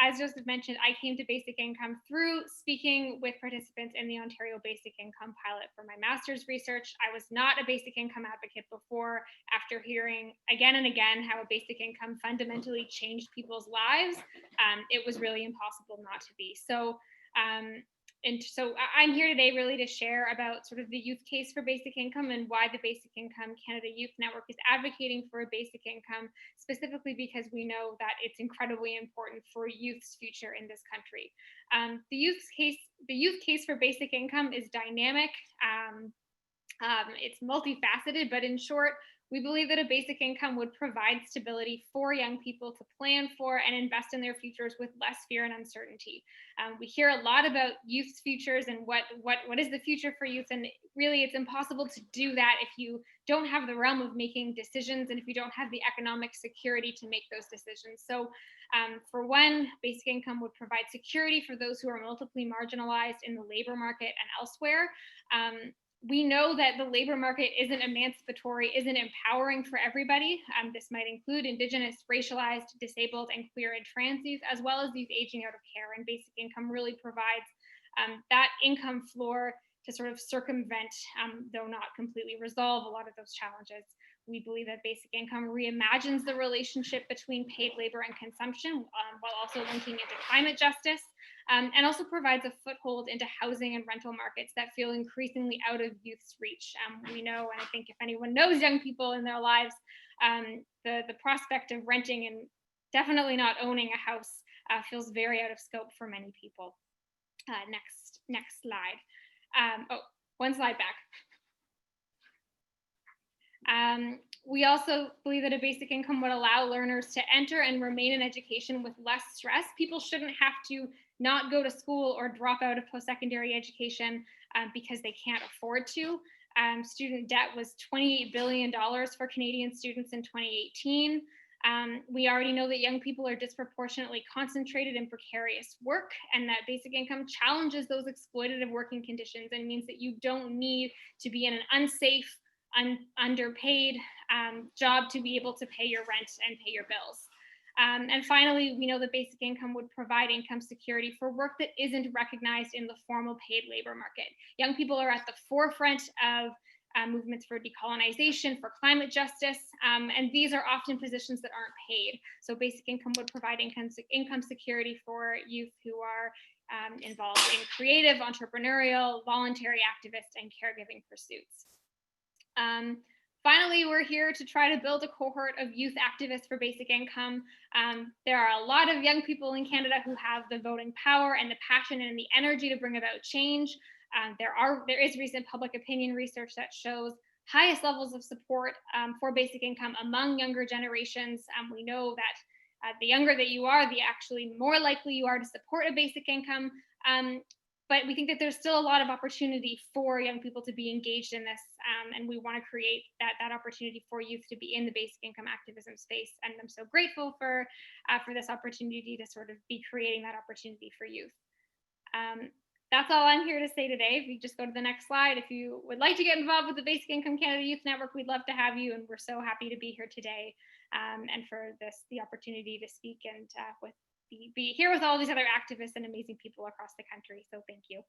As Joseph mentioned, I came to Basic Income through speaking with participants in the Ontario Basic Income Pilot for my master's research. I was not a basic income advocate before. After hearing again and again how a basic income fundamentally changed people's lives, it was really impossible not to be. So I'm here today really to share about sort of the youth case for basic income and why the Basic Income Canada Youth Network is advocating for a basic income, specifically because we know that it's incredibly important for youth's future in this country. The youth case for basic income is dynamic. It's multifaceted, but in short, we believe that a basic income would provide stability for young people to plan for and invest in their futures with less fear and uncertainty. We hear a lot about youth's futures and what is the future for youth, and really it's impossible to do that if you don't have the realm of making decisions and if you don't have the economic security to make those decisions. So for one, basic income would provide security for those who are multiply marginalized in the labor market and elsewhere. We know that the labor market isn't emancipatory, isn't empowering for everybody. This might include Indigenous, racialized, disabled, and queer and trans youth, as well as youth aging out of care. And basic income really provides that income floor to sort of circumvent, though not completely resolve, a lot of those challenges. We believe that basic income reimagines the relationship between paid labor and consumption, while also linking into climate justice, and also provides a foothold into housing and rental markets that feel increasingly out of youth's reach. We know, and I think if anyone knows young people in their lives, the prospect of renting and definitely not owning a house feels very out of scope for many people. Next slide. One slide back. We also believe that a basic income would allow learners to enter and remain in education with less stress. People shouldn't have to not go to school or drop out of post-secondary education because they can't afford to. Student debt was $28 billion for Canadian students in 2018. We already know that young people are disproportionately concentrated in precarious work, and that basic income challenges those exploitative working conditions and means that you don't need to be in an unsafe, underpaid job to be able to pay your rent and pay your bills. And finally, we know that basic income would provide income security for work that isn't recognized in the formal paid labor market. Young people are at the forefront of movements for decolonization, for climate justice, and these are often positions that aren't paid. So basic income would provide income security for youth who are involved in creative, entrepreneurial, voluntary activist, and caregiving pursuits. Finally, we're here to try to build a cohort of youth activists for basic income. There are a lot of young people in Canada who have the voting power and the passion and the energy to bring about change. There is recent public opinion research that shows highest levels of support for basic income among younger generations. We know that the younger that you are, the actually more likely you are to support a basic income. But we think that there's still a lot of opportunity for young people to be engaged in this, and we want to create that opportunity for youth to be in the basic income activism space. And I'm so grateful for this opportunity to sort of be creating that opportunity for youth. That's all I'm here to say today. If you just go to the next slide, if you would like to get involved with the Basic Income Canada Youth Network, we'd love to have you, and we're so happy to be here today and for the opportunity to speak and be here with all these other activists and amazing people across the country. So thank you.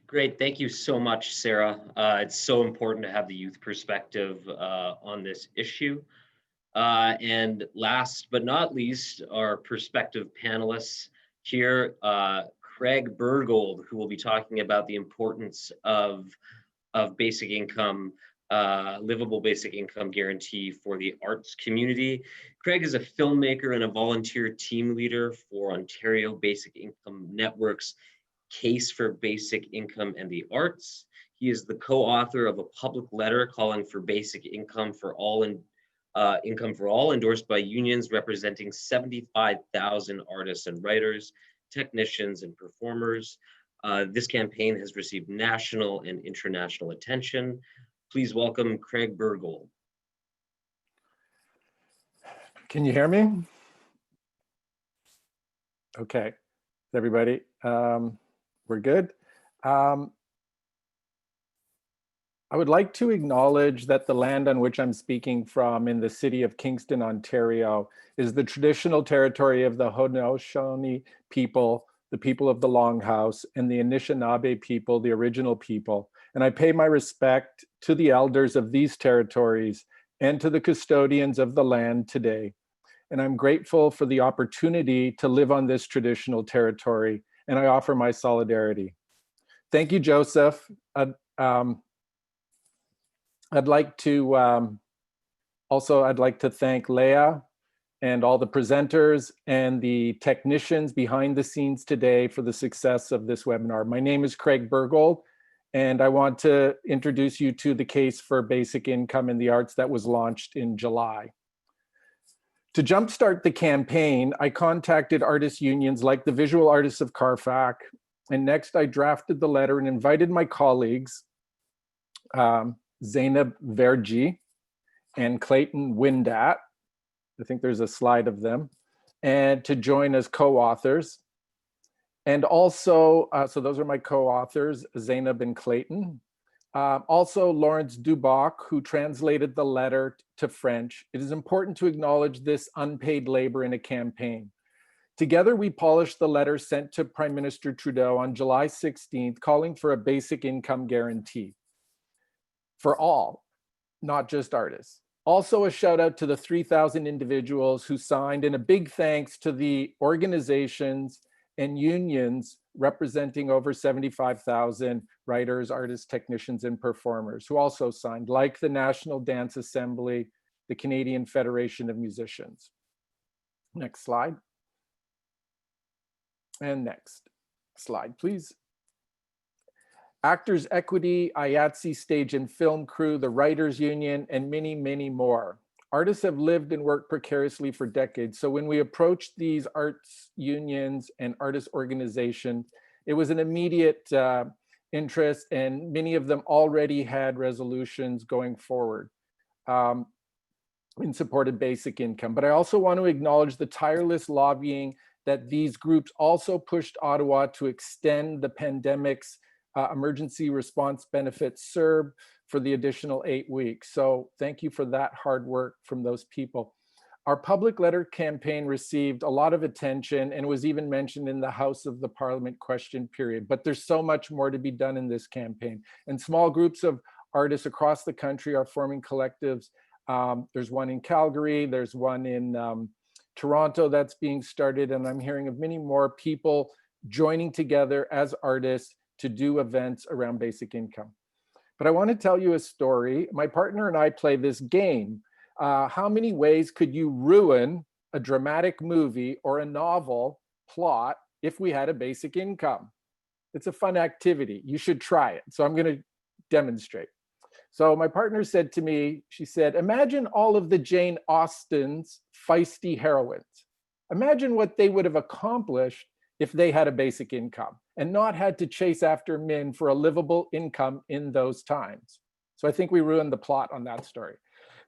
Great, thank you so much, Sarah. It's so important to have the youth perspective on this issue. And last but not least, our perspective panelists here, Craig Bergold, who will be talking about the importance of basic income, livable basic income guarantee for the arts community. Craig is a filmmaker and a volunteer team leader for Ontario Basic Income Network's Case for Basic Income and the Arts. He is the co-author of a public letter calling for basic income for all endorsed by unions representing 75,000 artists and writers, technicians, and performers. This campaign has received national and international attention. Please welcome Craig Bergold. Can you hear me? Okay, everybody, we're good. I would like to acknowledge that the land on which I'm speaking from in the city of Kingston, Ontario, is the traditional territory of the Haudenosaunee people, the people of the Longhouse, and the Anishinaabe people, the original people. And I pay my respect to the elders of these territories and to the custodians of the land today. And I'm grateful for the opportunity to live on this traditional territory, and I offer my solidarity. Thank you, Joseph. I'd like to thank Leah and all the presenters and the technicians behind the scenes today for the success of this webinar. My name is Craig Bergold, and I want to introduce you to the Case for Basic Income in the Arts that was launched in July. To jumpstart the campaign, I contacted artist unions like the Visual Artists of Carfax, and next I drafted the letter and invited my colleagues, Zainab Verji and Clayton Windat, I think there's a slide of them, and to join as co-authors. And also, so those are my co-authors, Zainab and Clayton. Also Lawrence Duboc, who translated the letter to French. It is important to acknowledge this unpaid labor in a campaign. Together, we polished the letter sent to Prime Minister Trudeau on July 16th, calling for a basic income guarantee for all, not just artists. Also a shout out to the 3,000 individuals who signed, and a big thanks to the organizations and unions representing over 75,000 writers, artists, technicians, and performers who also signed, like the National Dance Assembly, the Canadian Federation of Musicians. Next slide. And next slide, please. Actors Equity, IATSE Stage and Film Crew, the Writers Union, and many, many more. Artists have lived and worked precariously for decades. So when we approached these arts unions and artist organizations, it was an immediate interest, and many of them already had resolutions going forward. in support of basic income. But I also want to acknowledge the tireless lobbying that these groups also pushed Ottawa to extend the pandemic's emergency response benefits CERB for the additional 8 weeks. So thank you for that hard work from those people. Our public letter campaign received a lot of attention and was even mentioned in the House of the Parliament question period, but there's so much more to be done in this campaign. And small groups of artists across the country are forming collectives. There's one in Calgary, there's one in Toronto that's being started, and I'm hearing of many more people joining together as artists to do events around basic income. But I want to tell you a story. My partner and I play this game. How many ways could you ruin a dramatic movie or a novel plot if we had a basic income? It's a fun activity. You should try it. So I'm going to demonstrate. So my partner said to me, she said, imagine all of the Jane Austen's feisty heroines. Imagine what they would have accomplished if they had a basic income and not had to chase after men for a livable income in those times. So I think we ruined the plot on that story.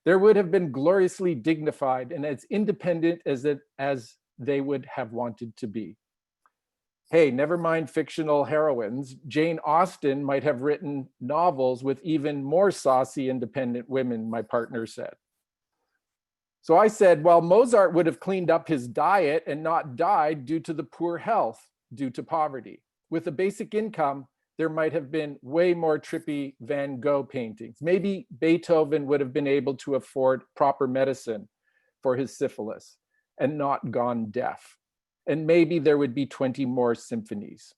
There would have been gloriously dignified and as independent as they would have wanted to be. Hey, never mind fictional heroines. Jane Austen might have written novels with even more saucy, independent women, my partner said. So I said, well, Mozart would have cleaned up his diet and not died due to the poor health, due to poverty. With a basic income, there might have been way more trippy Van Gogh paintings. Maybe Beethoven would have been able to afford proper medicine for his syphilis and not gone deaf. And maybe there would be 20 more symphonies.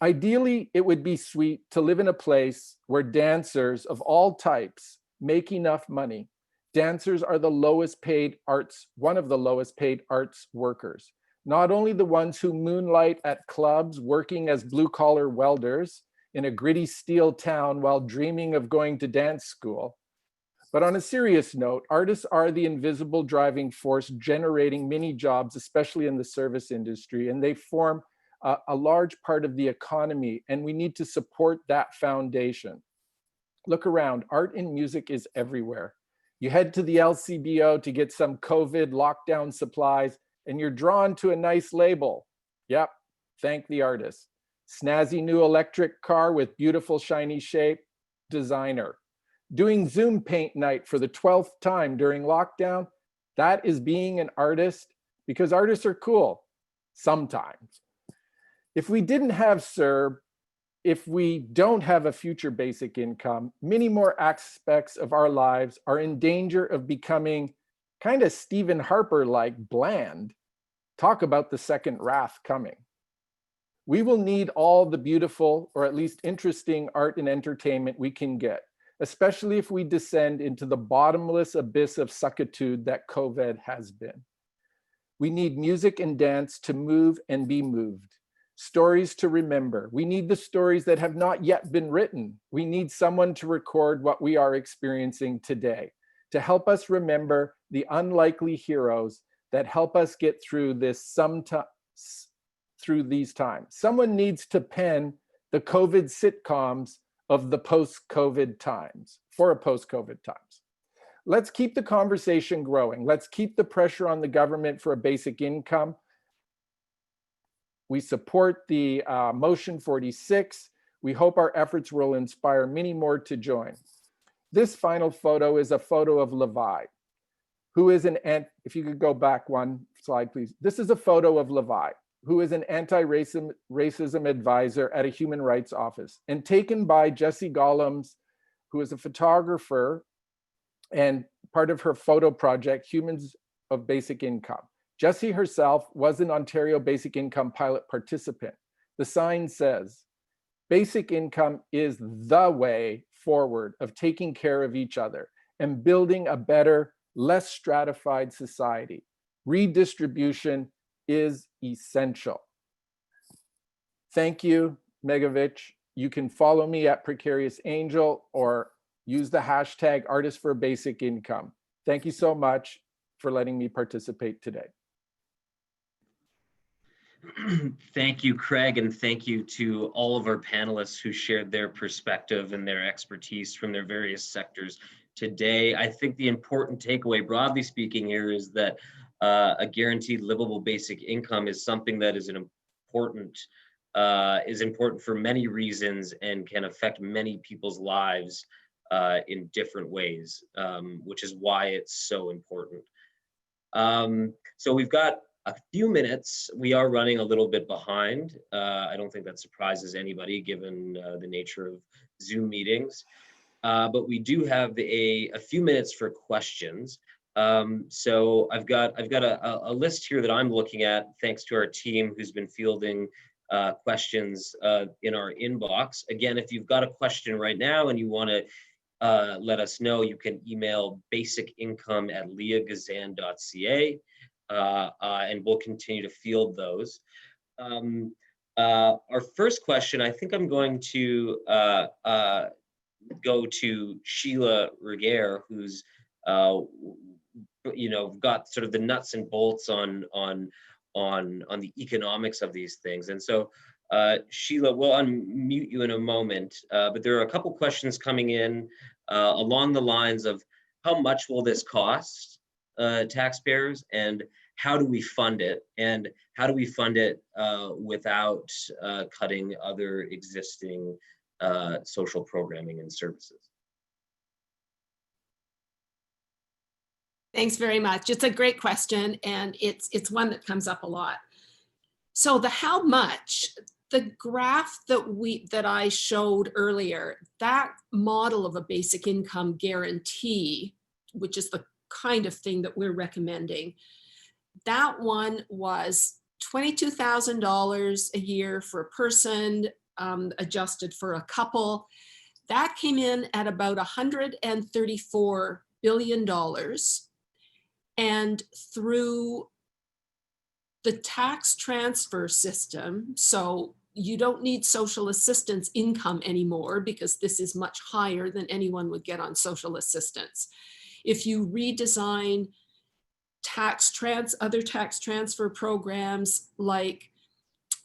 Ideally, it would be sweet to live in a place where dancers of all types make enough money. Dancers are the lowest paid arts, one of the lowest paid arts workers. Not only the ones who moonlight at clubs working as blue-collar welders in a gritty steel town while dreaming of going to dance school. But on a serious note, artists are the invisible driving force generating many jobs, especially in the service industry, and they form a large part of the economy, and we need to support that foundation. Look around, art and music is everywhere. You head to the LCBO to get some COVID lockdown supplies, and you're drawn to a nice label. Yep, thank the artist. Snazzy new electric car with beautiful shiny shape, designer. Doing Zoom paint night for the 12th time during lockdown, that is being an artist, because artists are cool, sometimes. If we didn't have CERB, if we don't have a future basic income, many more aspects of our lives are in danger of becoming kind of Stephen Harper-like bland. Talk about the second wrath coming. We will need all the beautiful, or at least interesting, art and entertainment we can get, especially if we descend into the bottomless abyss of suckitude that COVID has been. We need music and dance to move and be moved. Stories to remember. We need the stories that have not yet been written. We need someone to record what we are experiencing today, to help us remember the unlikely heroes that help us get through this through these times. Someone needs to pen the COVID sitcoms of the post-COVID times, for a post-COVID times. Let's keep the conversation growing. Let's keep the pressure on the government for a basic income. We support the motion 46. We hope our efforts will inspire many more to join. This final photo is a photo of Levi, who is if you could go back one slide, please. This is a photo of Levi, who is an anti-racism advisor at a human rights office, and taken by Jessie Gollums, who is a photographer and part of her photo project, Humans of Basic Income. Jessie herself was an Ontario Basic Income pilot participant. The sign says, basic income is the way forward of taking care of each other and building a better, less stratified society. Redistribution is essential. Thank you, Megovich. You can follow me at Precarious Angel or use the hashtag Artists for Basic Income. Thank you so much for letting me participate today. Thank you, Craig, and thank you to all of our panelists who shared their perspective and their expertise from their various sectors today. I think the important takeaway, broadly speaking, here is that a guaranteed livable basic income is something that is important for many reasons and can affect many people's lives in different ways, which is why it's so important. So we've got a few minutes. We are running a little bit behind. I don't think that surprises anybody given the nature of Zoom meetings, but we do have a few minutes for questions. So I've got a list here that I'm looking at, thanks to our team who's been fielding questions in our inbox. Again, if you've got a question right now and you want to let us know, you can email basicincome@leahgazan.ca, and we'll continue to field those. Our first question, I think I'm going to go to Sheila Regehr, who's got sort of the nuts and bolts on the economics of these things. And so Sheila, we'll unmute you in a moment, but there are a couple questions coming in along the lines of how much will this cost taxpayers, and how do we fund it, and how do we fund it without cutting other existing social programming and services? Thanks very much. It's a great question, and it's one that comes up a lot. So the how much, the graph that I showed earlier, that model of a basic income guarantee, which is the kind of thing that we're recommending, that one was $22,000 a year for a person, adjusted for a couple. That came in at about $134 billion. And through the tax transfer system, so you don't need social assistance income anymore because this is much higher than anyone would get on social assistance. If you redesign other tax transfer programs like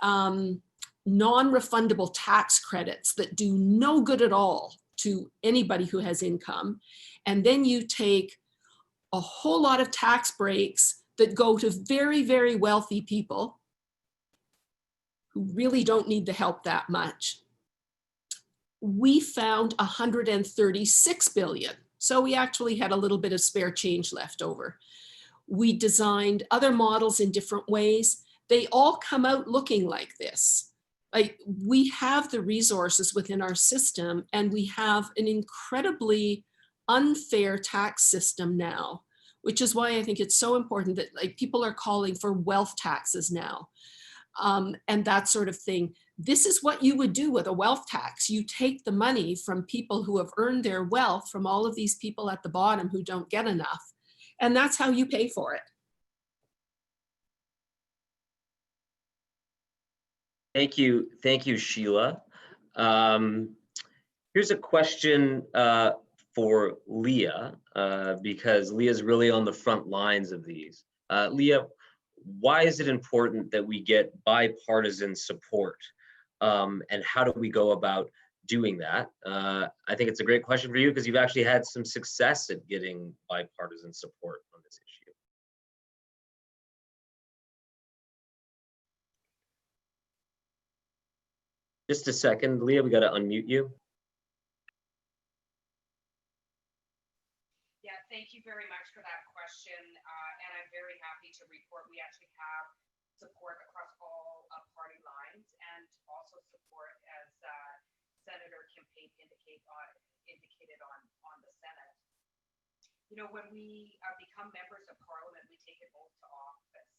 non-refundable tax credits that do no good at all to anybody who has income, and then you take a whole lot of tax breaks that go to very, very wealthy people who really don't need the help that much. We found 136 billion. So we actually had a little bit of spare change left over. We designed other models in different ways. They all come out looking like this. Like, we have the resources within our system, and we have an incredibly unfair tax system now, which is why I think it's so important that people are calling for wealth taxes now, and that sort of thing. This is what you would do with a wealth tax. You take the money from people who have earned their wealth from all of these people at the bottom who don't get enough, and that's how you pay for it. Thank you, Sheila. Here's a question for Leah, because Leah's really on the front lines of these. Leah, why is it important that we get bipartisan support, and how do we go about doing that? I think it's a great question for you because you've actually had some success at getting bipartisan support on this issue. Just a second, Leah, we got to unmute you. Yeah, thank you very much for that question. And I'm very happy to report we actually have support across all party lines, and also support, as Senator Kim Pate indicated on the Senate. You know, when we become members of Parliament, we take an oath to office.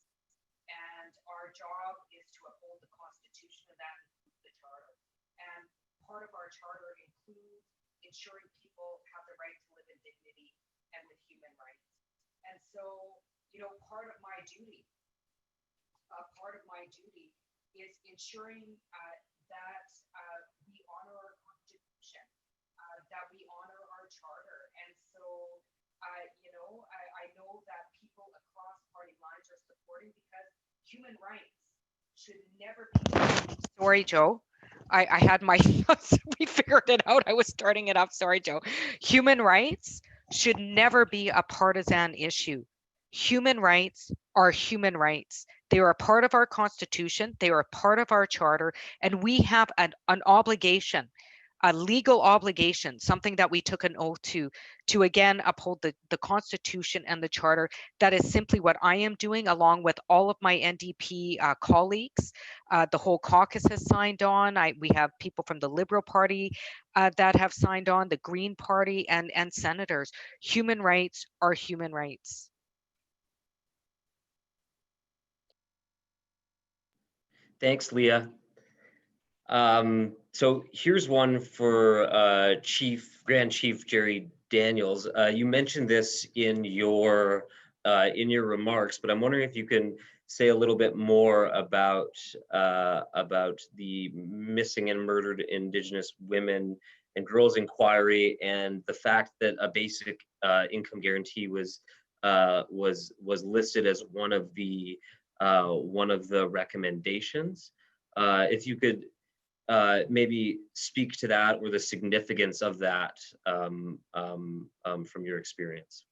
And our job is to uphold the Constitution, and that includes the Charter. And part of our Charter includes ensuring people have the right to live in dignity and with human rights. And so, you know, part of my duty is ensuring that we honor our Constitution, that we honor our Charter. And so, you know, I know that people across party lines are supporting, because human rights should never be. Sorry, Joe. I had my, we figured it out. I was starting it up. Sorry, Joe. Human rights should never be a partisan issue. Human rights are human rights. They are a part of our Constitution, they are a part of our charter, and we have an obligation, a legal obligation, something that we took an oath to again uphold the Constitution and the charter. That is simply what I am doing along with all of my NDP colleagues. The whole caucus has signed on. We have people from the Liberal Party that have signed on, the Green Party, and senators. Human rights are human rights. Thanks, Leah. So here's one for Grand Chief Jerry Daniels. You mentioned this in your remarks, but I'm wondering if you can say a little bit more about the missing and murdered Indigenous women and girls inquiry, and the fact that a basic income guarantee was listed as one of the recommendations. If you could maybe speak to that, or the significance of that from your experience.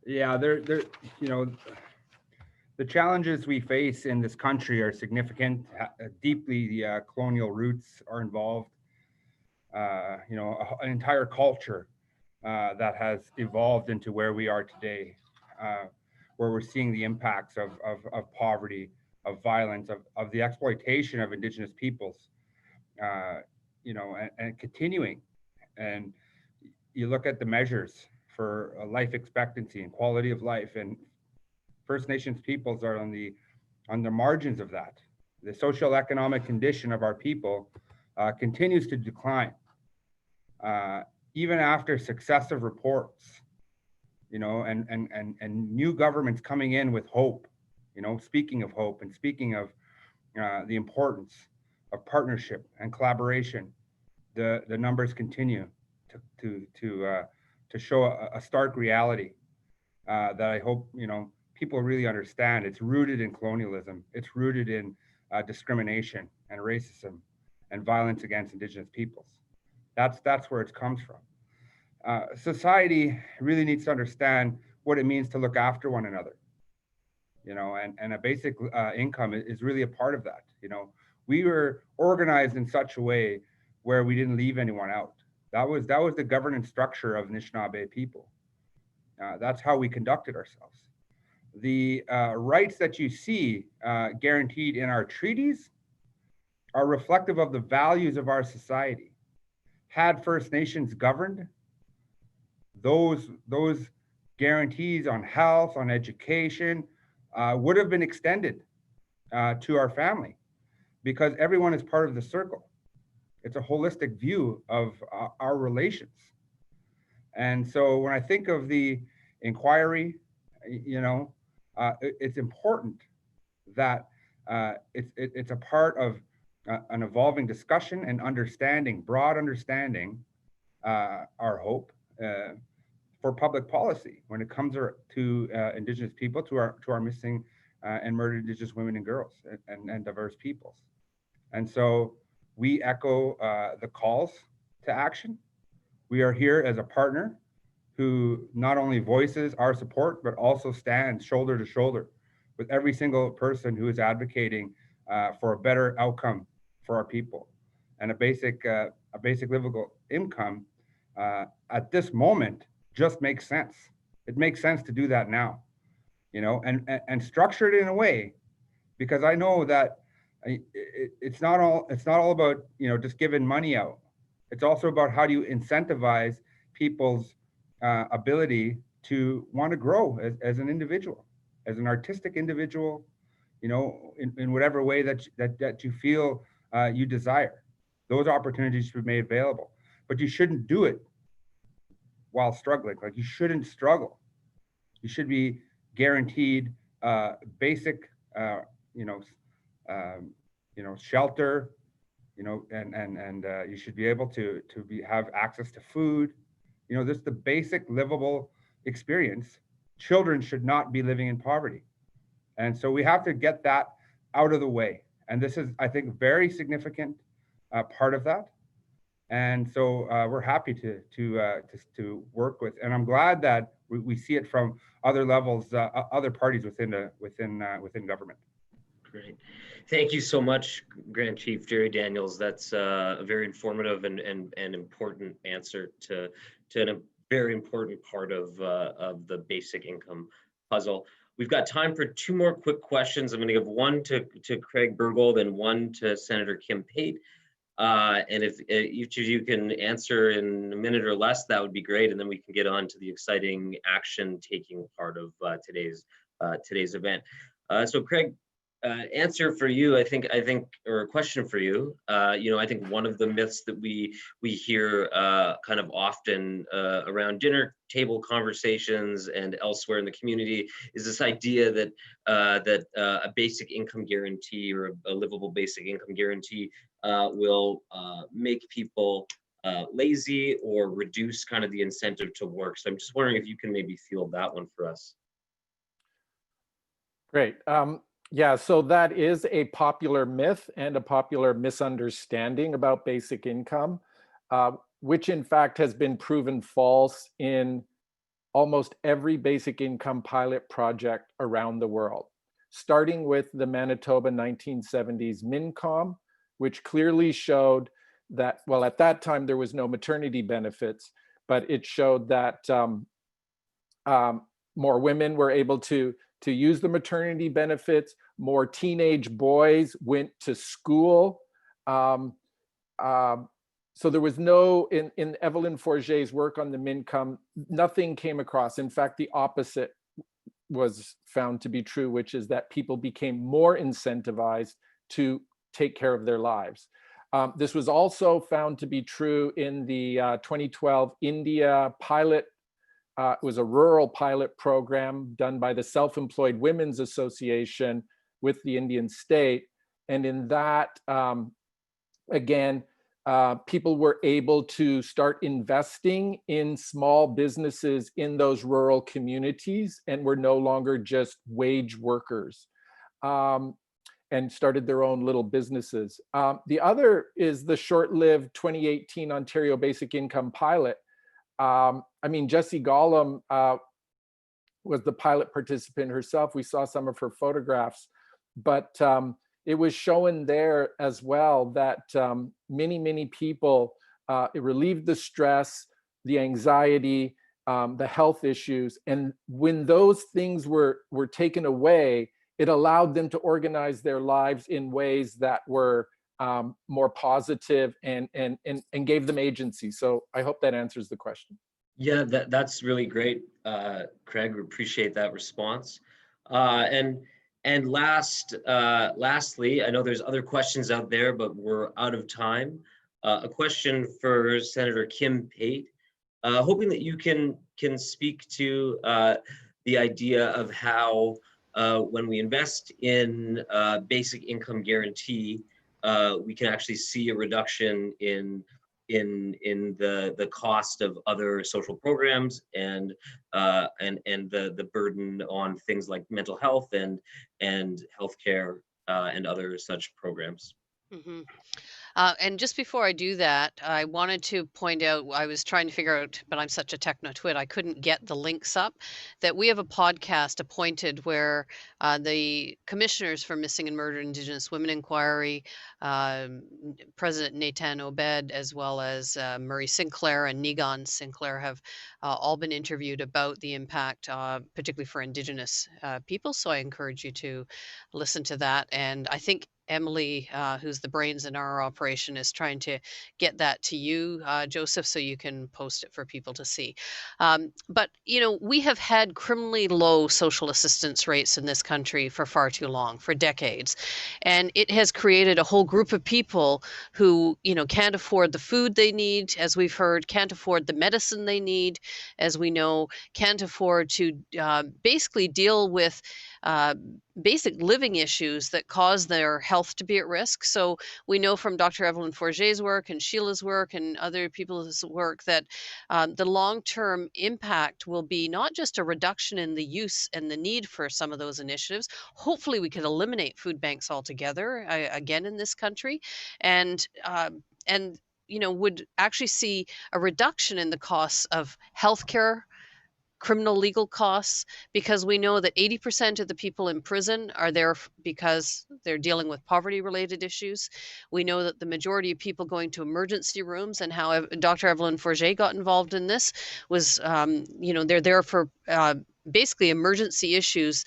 Yeah, you know, the challenges we face in this country are significant. Deeply, colonial roots are involved. You know, an entire culture that has evolved into where we are today, where we're seeing the impacts of poverty, of violence, of the exploitation of Indigenous peoples, you know, and continuing. And you look at the measures for life expectancy and quality of life, and First Nations peoples are on the margins of that. The social economic condition of our people continues to decline. Even after successive reports, you know, and new governments coming in with hope, you know, speaking of hope and speaking of the importance of partnership and collaboration, the numbers continue to show a stark reality that I hope, you know, people really understand. It's rooted in colonialism. It's rooted in discrimination and racism and violence against Indigenous peoples. That's where it comes from. Society really needs to understand what it means to look after one another, you know, and a basic income is really a part of that. You know, we were organized in such a way where we didn't leave anyone out. That was the governance structure of Anishinaabe people. That's how we conducted ourselves. The rights that you see guaranteed in our treaties are reflective of the values of our society. Had First Nations governed, those guarantees on health, on education, would have been extended to our family, because everyone is part of the circle. It's a holistic view of our relations. And so when I think of the inquiry, you know, it's important that it's a part of an evolving discussion and understanding, broad understanding, our hope for public policy when it comes to Indigenous people, to our missing and murdered Indigenous women and girls and diverse peoples. And so we echo the calls to action. We are here as a partner who not only voices our support, but also stands shoulder to shoulder with every single person who is advocating for a better outcome for our people. And a basic livable income at this moment just makes sense. It makes sense to do that now, you know, and structure it in a way, because I know that it's not all about, you know, just giving money out. It's also about how do you incentivize people's ability to want to grow as an individual, as an artistic individual, you know, in whatever way that you feel you desire. Those opportunities should be made available, but you shouldn't do it while struggling. Like, you shouldn't struggle. You should be guaranteed basic, shelter, you know, and you should be able to have access to food. You know, this is the basic livable experience. Children should not be living in poverty. And so we have to get that out of the way. And this is, I think, very significant. part of that. And so we're happy to work with, and I'm glad that we see it from other levels, other parties within government. Great. Thank you so much, Grand Chief Jerry Daniels. That's a very informative and important answer to a very important part of the basic income puzzle. We've got time for two more quick questions. I'm going to give one to Craig Bergold and one to Senator Kim Pate. And if each of you can answer in a minute or less, that would be great. And then we can get on to the exciting action-taking part of today's event. So Craig, answer for you, I think, or a question for you. I think one of the myths that we hear kind of often around dinner table conversations and elsewhere in the community is this idea that a basic income guarantee or a livable basic income guarantee will make people lazy or reduce kind of the incentive to work. So I'm just wondering if you can maybe field that one for us. Great. Yeah, so that is a popular myth and a popular misunderstanding about basic income, which in fact has been proven false in almost every basic income pilot project around the world, starting with the Manitoba 1970s MINCOM, which clearly showed that, well, at that time there was no maternity benefits, but it showed that more women were able to use the maternity benefits, more teenage boys went to school. So there was no, in Evelyn Forget's work on the MINCOM, nothing came across. In fact, the opposite was found to be true, which is that people became more incentivized to take care of their lives. This was also found to be true in the 2012 India pilot. It was a rural pilot program done by the Self-Employed Women's Association with the Indian state. And in that, again, people were able to start investing in small businesses in those rural communities and were no longer just wage workers, and started their own little businesses. The other is the short-lived 2018 Ontario Basic Income pilot. I mean, Jessie Gollum was the pilot participant herself. We saw some of her photographs, but it was shown there as well that many people, it relieved the stress, the anxiety, the health issues. And when those things were taken away, it allowed them to organize their lives in ways that were more positive and gave them agency. So I hope that answers the question. Yeah, that's really great, Craig. We appreciate that response. And lastly, I know there's other questions out there, but we're out of time. A question for Senator Kim Pate, hoping that you can speak to the idea of how when we invest in basic income guarantee, we can actually see a reduction in the cost of other social programs and the burden on things like mental health and healthcare and other such programs. Mm-hmm. And just before I do that, I wanted to point out, I was trying to figure out, but I'm such a techno-twit, I couldn't get the links up, that we have a podcast appointed where the commissioners for Missing and Murdered Indigenous Women Inquiry, President Nathan Obed, as well as Murray Sinclair and Nigan Sinclair have all been interviewed about the impact, particularly for Indigenous people. So I encourage you to listen to that. And I think Emily, who's the brains in our operation, is trying to get that to you, Joseph, so you can post it for people to see. But, we have had criminally low social assistance rates in this country for far too long, for decades. And it has created a whole group of people who, can't afford the food they need, as we've heard, can't afford the medicine they need, as we know, can't afford to basically deal with basic living issues that cause their health to be at risk. So we know from Dr. Evelyn Forget's work and Sheila's work and other people's work that the long-term impact will be not just a reduction in the use and the need for some of those initiatives. Hopefully we can eliminate food banks altogether, again, in this country, and would actually see a reduction in the costs of healthcare, criminal legal costs, because we know that 80% of the people in prison are there because they're dealing with poverty related issues. We know that the majority of people going to emergency rooms, and how Dr. Evelyn Forget got involved in this was, they're there for basically emergency issues,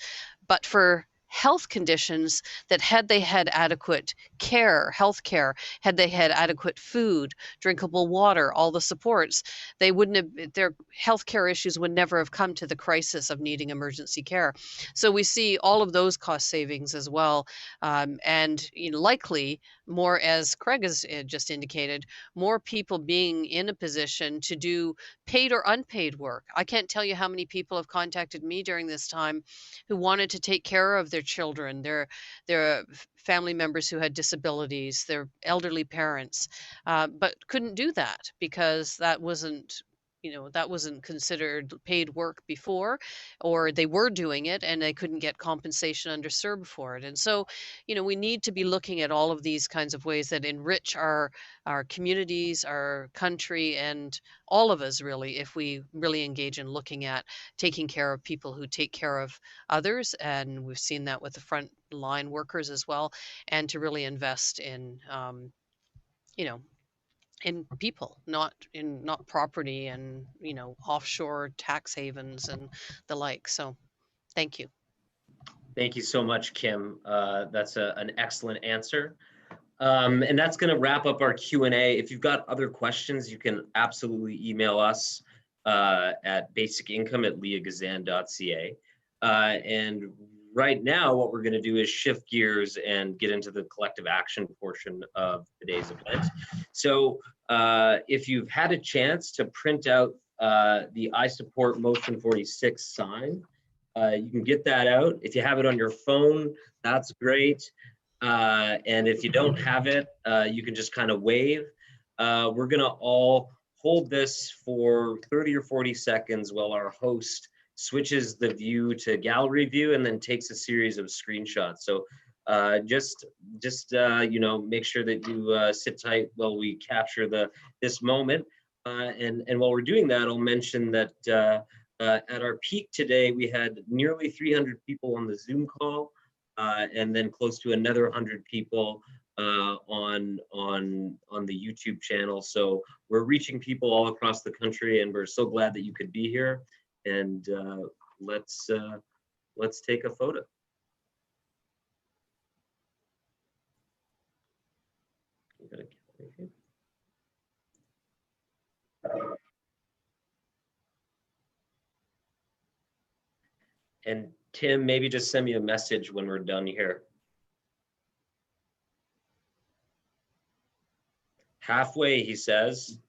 but for health conditions that had they had adequate care, health care, had they had adequate food, drinkable water, all the supports, they wouldn't have, their health care issues would never have come to the crisis of needing emergency care. So we see all of those cost savings as well. And likely more, as Craig has just indicated, more people being in a position to do paid or unpaid work. I can't tell you how many people have contacted me during this time who wanted to take care of their children, their family members who had disabilities, their elderly parents, but couldn't do that because that wasn't considered paid work before, or they were doing it and they couldn't get compensation under CERB for it. And so, we need to be looking at all of these kinds of ways that enrich our communities, our country, and all of us really, if we really engage in looking at taking care of people who take care of others. And we've seen that with the front line workers as well, and to really invest in, in people, not property and, offshore tax havens and the like. So thank you. Thank you so much, Kim. That's an excellent answer. And that's going to wrap up our Q&A. If you've got other questions, you can absolutely email us at basicincome@leahgazan.ca. And right now, what we're going to do is shift gears and get into the collective action portion of today's event. So if you've had a chance to print out the I Support Motion 46 sign, you can get that out. If you have it on your phone, that's great. And if you don't have it, you can just kind of wave. We're going to all hold this for 30 or 40 seconds while our host switches the view to gallery view and then takes a series of screenshots. So just make sure that you sit tight while we capture this moment. And while we're doing that, I'll mention that at our peak today, we had nearly 300 people on the Zoom call, and then close to another 100 people on the YouTube channel. So we're reaching people all across the country, and we're so glad that you could be here. And let's take a photo. And Tim, maybe just send me a message when we're done here. Halfway, he says.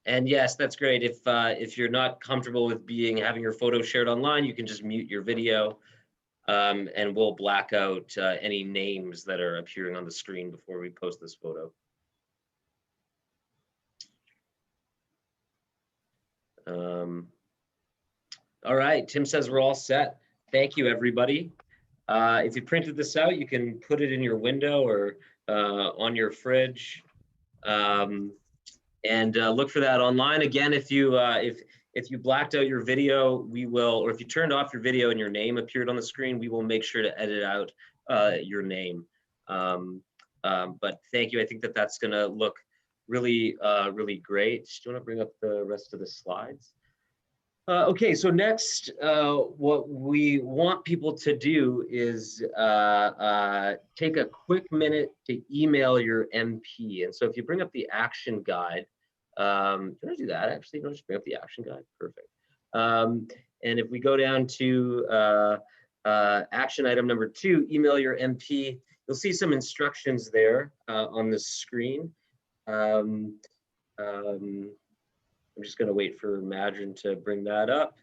And yes, that's great. If you're not comfortable with having your photo shared online, you can just mute your video, and we'll black out any names that are appearing on the screen before we post this photo. All right, Tim says we're all set. Thank you, everybody. If you printed this out, you can put it in your window or on your fridge. And look for that online. Again, if you blacked out your video, we will, or if you turned off your video and your name appeared on the screen, we will make sure to edit out your name. But thank you. I think that's going to look really, really great. Do you want to bring up the rest of the slides? Okay, so next, what we want people to do is take a quick minute to email your MP. And so if you bring up the action guide, can I do that actually? No, just bring up the action guide, perfect. And if we go down to action item number 2, email your MP, you'll see some instructions there on the screen. I'm just going to wait for Madron to bring that up.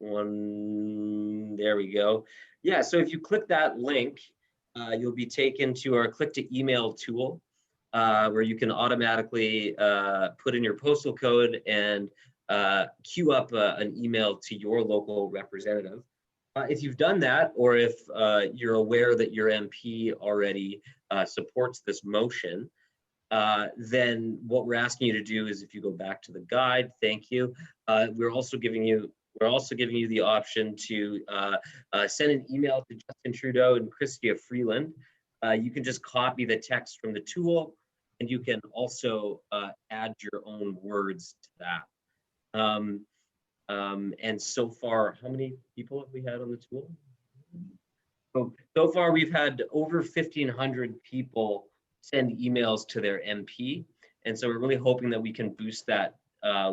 There we go. Yeah, so if you click that link, you'll be taken to our click to email tool, where you can automatically put in your postal code and queue up an email to your local representative. If you've done that, or if you're aware that your MP already supports this motion, then what we're asking you to do is, if you go back to the guide, thank you. We're also giving you the option to send an email to Justin Trudeau and Chrystia Freeland. You can just copy the text from the tool, and you can also add your own words to that. And so far, how many people have we had on the tool? So far, we've had over 1,500 people send emails to their MP. And so we're really hoping that we can boost that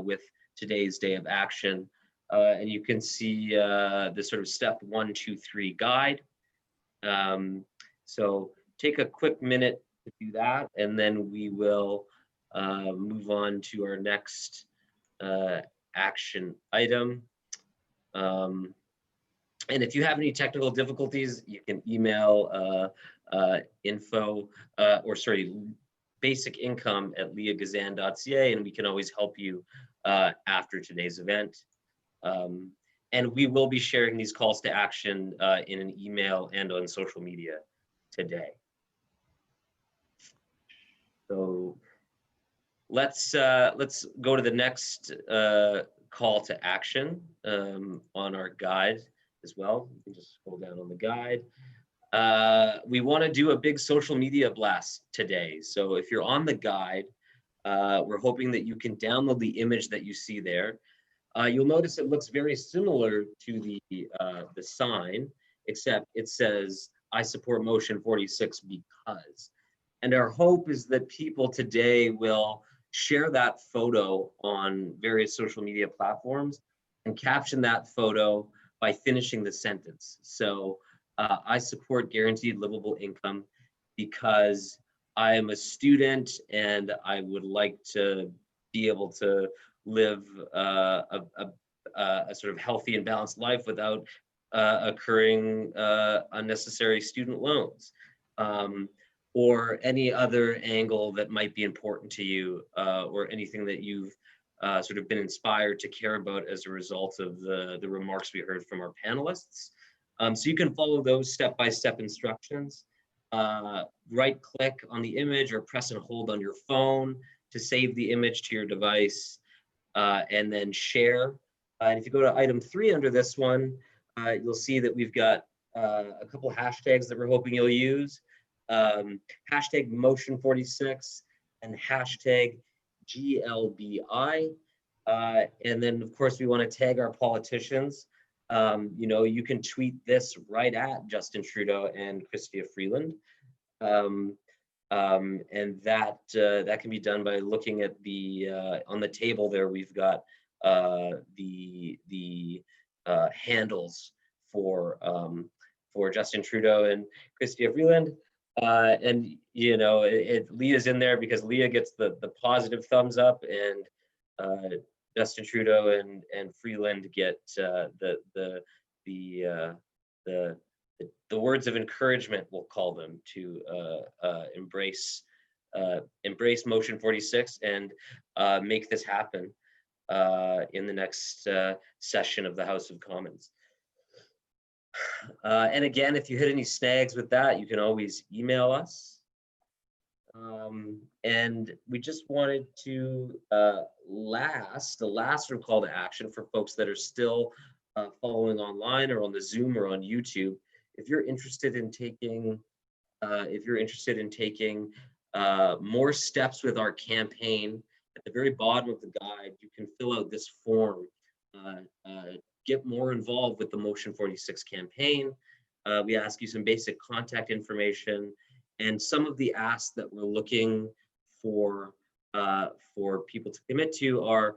with today's day of action. And you can see the sort of step 1, 2, 3 guide. So take a quick minute to do that, and then we will move on to our next action item. And if you have any technical difficulties, you can email basicincome@leahgazan.ca, and we can always help you after today's event. And we will be sharing these calls to action in an email and on social media today. So let's go to the next call to action on our guide as well. You can just scroll down on the guide. We want to do a big social media blast today. So if you're on the guide, we're hoping that you can download the image that you see there. You'll notice it looks very similar to the sign, except it says, "I support motion 46 because." And our hope is that people today will share that photo on various social media platforms and caption that photo by finishing the sentence. So I support guaranteed livable income because I am a student and I would like to be able to live a sort of healthy and balanced life without incurring unnecessary student loans. Or any other angle that might be important to you, or anything that you've sort of been inspired to care about as a result of the remarks we heard from our panelists. So you can follow those step-by-step instructions. Right-click on the image or press and hold on your phone to save the image to your device, and then share. And if you go to item 3 under this one, you'll see that we've got a couple hashtags that we're hoping you'll use. Hashtag motion 46 and hashtag GLBI. And then of course we want to tag our politicians. You know, you can tweet this right at Justin Trudeau and Chrystia Freeland. And that can be done by looking at the on the table there. We've got the handles for Justin Trudeau and Chrystia Freeland. And you know, Leah's in there because Leah gets the positive thumbs up, and Justin Trudeau and Freeland get the words of encouragement, we'll call them, to embrace motion 46 and make this happen in the next session of the House of Commons. And again, if you hit any snags with that, you can always email us. And we just wanted to the last sort of call to action for folks that are still following online or on the Zoom or on YouTube. If you're interested in taking more steps with our campaign, at the very bottom of the guide, you can fill out this form. Get more involved with the Motion 46 campaign. We ask you some basic contact information, and some of the asks that we're looking for people to commit to are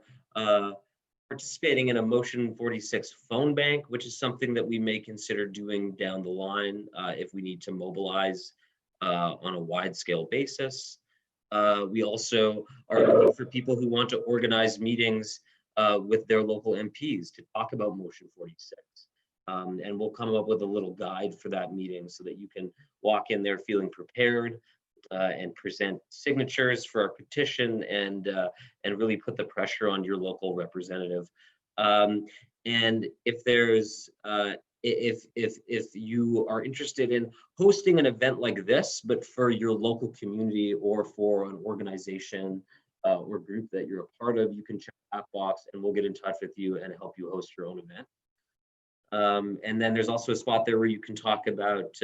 participating in a Motion 46 phone bank, which is something that we may consider doing down the line if we need to mobilize on a wide-scale basis. We also are looking for people who want to organize meetings with their local MPs to talk about Motion 46. And we'll come up with a little guide for that meeting so that you can walk in there feeling prepared and present signatures for our petition and really put the pressure on your local representative. And if there's if you are interested in hosting an event like this, but for your local community or for an organization or group that you're a part of, you can check that box and we'll get in touch with you and help you host your own event. And then there's also a spot there where you can talk about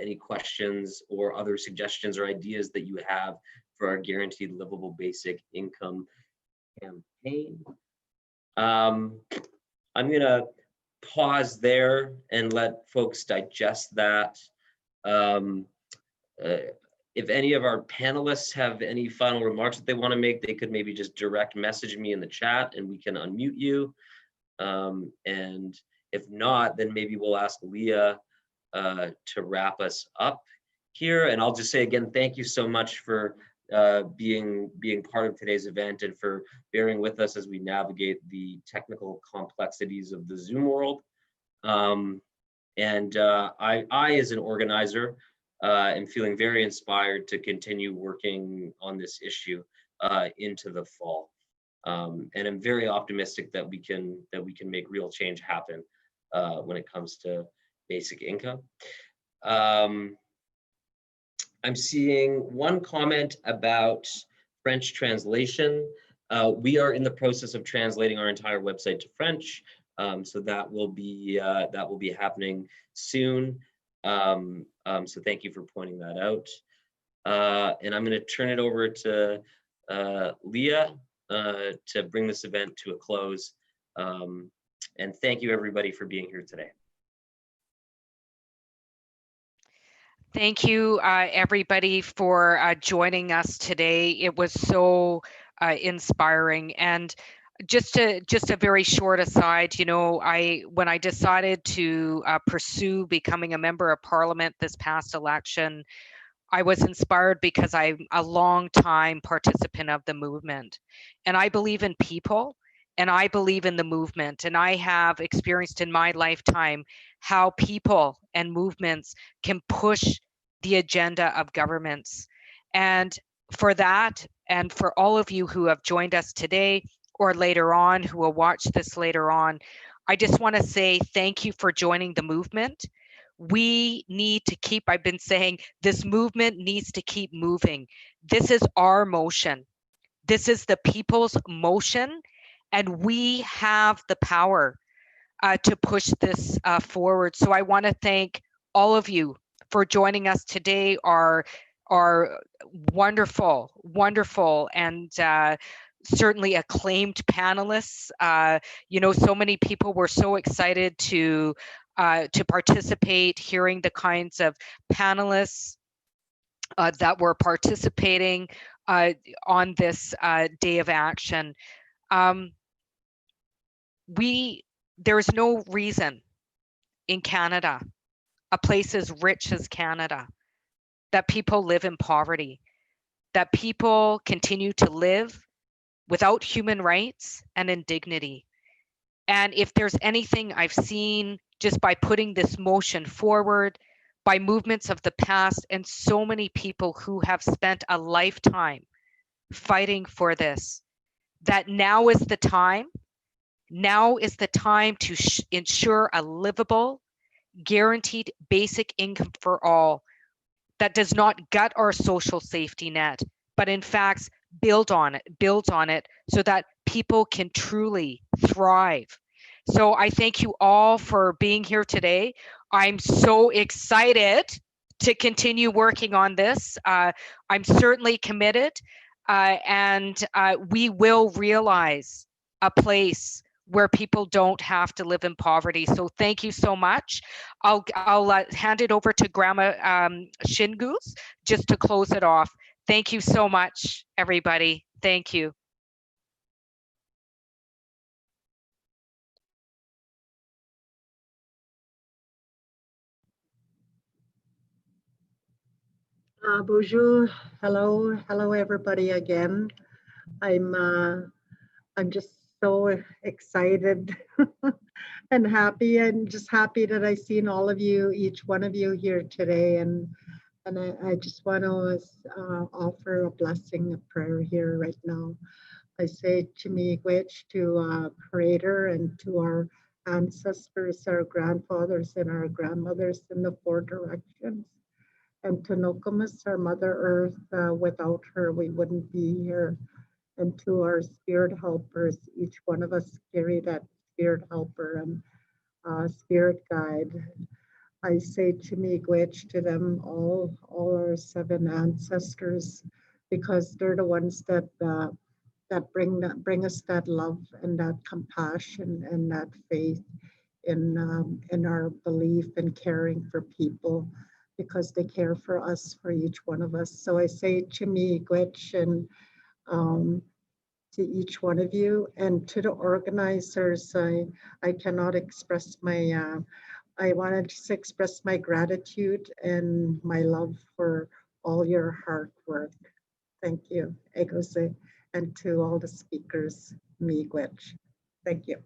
any questions or other suggestions or ideas that you have for our Guaranteed Livable Basic Income campaign. I'm gonna pause there and let folks digest that. If any of our panelists have any final remarks that they want to make, they could maybe just direct message me in the chat and we can unmute you. And if not, then maybe we'll ask Leah to wrap us up here. And I'll just say again, thank you so much for being part of today's event and for bearing with us as we navigate the technical complexities of the Zoom world. I, as an organizer, am feeling very inspired to continue working on this issue into the fall. And I'm very optimistic that we can make real change happen when it comes to basic income. I'm seeing one comment about French translation. We are in the process of translating our entire website to French, so that will be happening soon. So thank you for pointing that out. And I'm going to turn it over to Leah to bring this event to a close. And thank you everybody for being here today. Thank you, everybody, for joining us today. It was so inspiring. And just a very short aside, you know, when I decided to pursue becoming a member of Parliament this past election, I was inspired because I'm a long time participant of the movement. And I believe in people and I believe in the movement. And I have experienced in my lifetime how people and movements can push the agenda of governments. And for that, and for all of you who have joined us today or later on, who will watch this later on, I just want to say thank you for joining the movement. We need to keep, I've been saying, this movement needs to keep moving. This is our motion. This is the people's motion, and we have the power to push this forward. So I want to thank all of you for joining us today, our wonderful and certainly acclaimed panelists. You know, so many people were so excited to participate, hearing the kinds of panelists that were participating on this day of action. There's no reason in Canada, a place as rich as Canada, that people live in poverty, that people continue to live without human rights and in dignity. And if there's anything I've seen just by putting this motion forward, by movements of the past, and so many people who have spent a lifetime fighting for this, that now is the time to ensure a livable, guaranteed basic income for all that does not gut our social safety net, but in fact builds on it so that people can truly thrive. So I thank you all for being here today. I'm so excited to continue working on this. I'm certainly committed, and we will realize a place where people don't have to live in poverty. So thank you so much. I'll hand it over to Grandma Shingoose just to close it off. Thank you so much, everybody. Thank you. Bonjour, hello everybody again. I'm just so excited and happy, and just happy that I seen all of you, each one of you here today. And I just want to offer a blessing, a prayer here right now. I say Chimigwech to Creator and to our ancestors, our grandfathers and our grandmothers in the four directions. And to Nokomis, our Mother Earth, without her we wouldn't be here. And to our spirit helpers, each one of us carry that spirit helper and spirit guide. I say Chimigwech to them, all our 7 ancestors, because they're the ones that bring us that love and that compassion and that faith in our belief in caring for people, because they care for us, for each one of us. So I say Chimigwech and to each one of you, and to the organizers. I cannot express my I wanted to express my gratitude and my love for all your hard work. Thank you, Egose, and to all the speakers, miigwech. Thank you.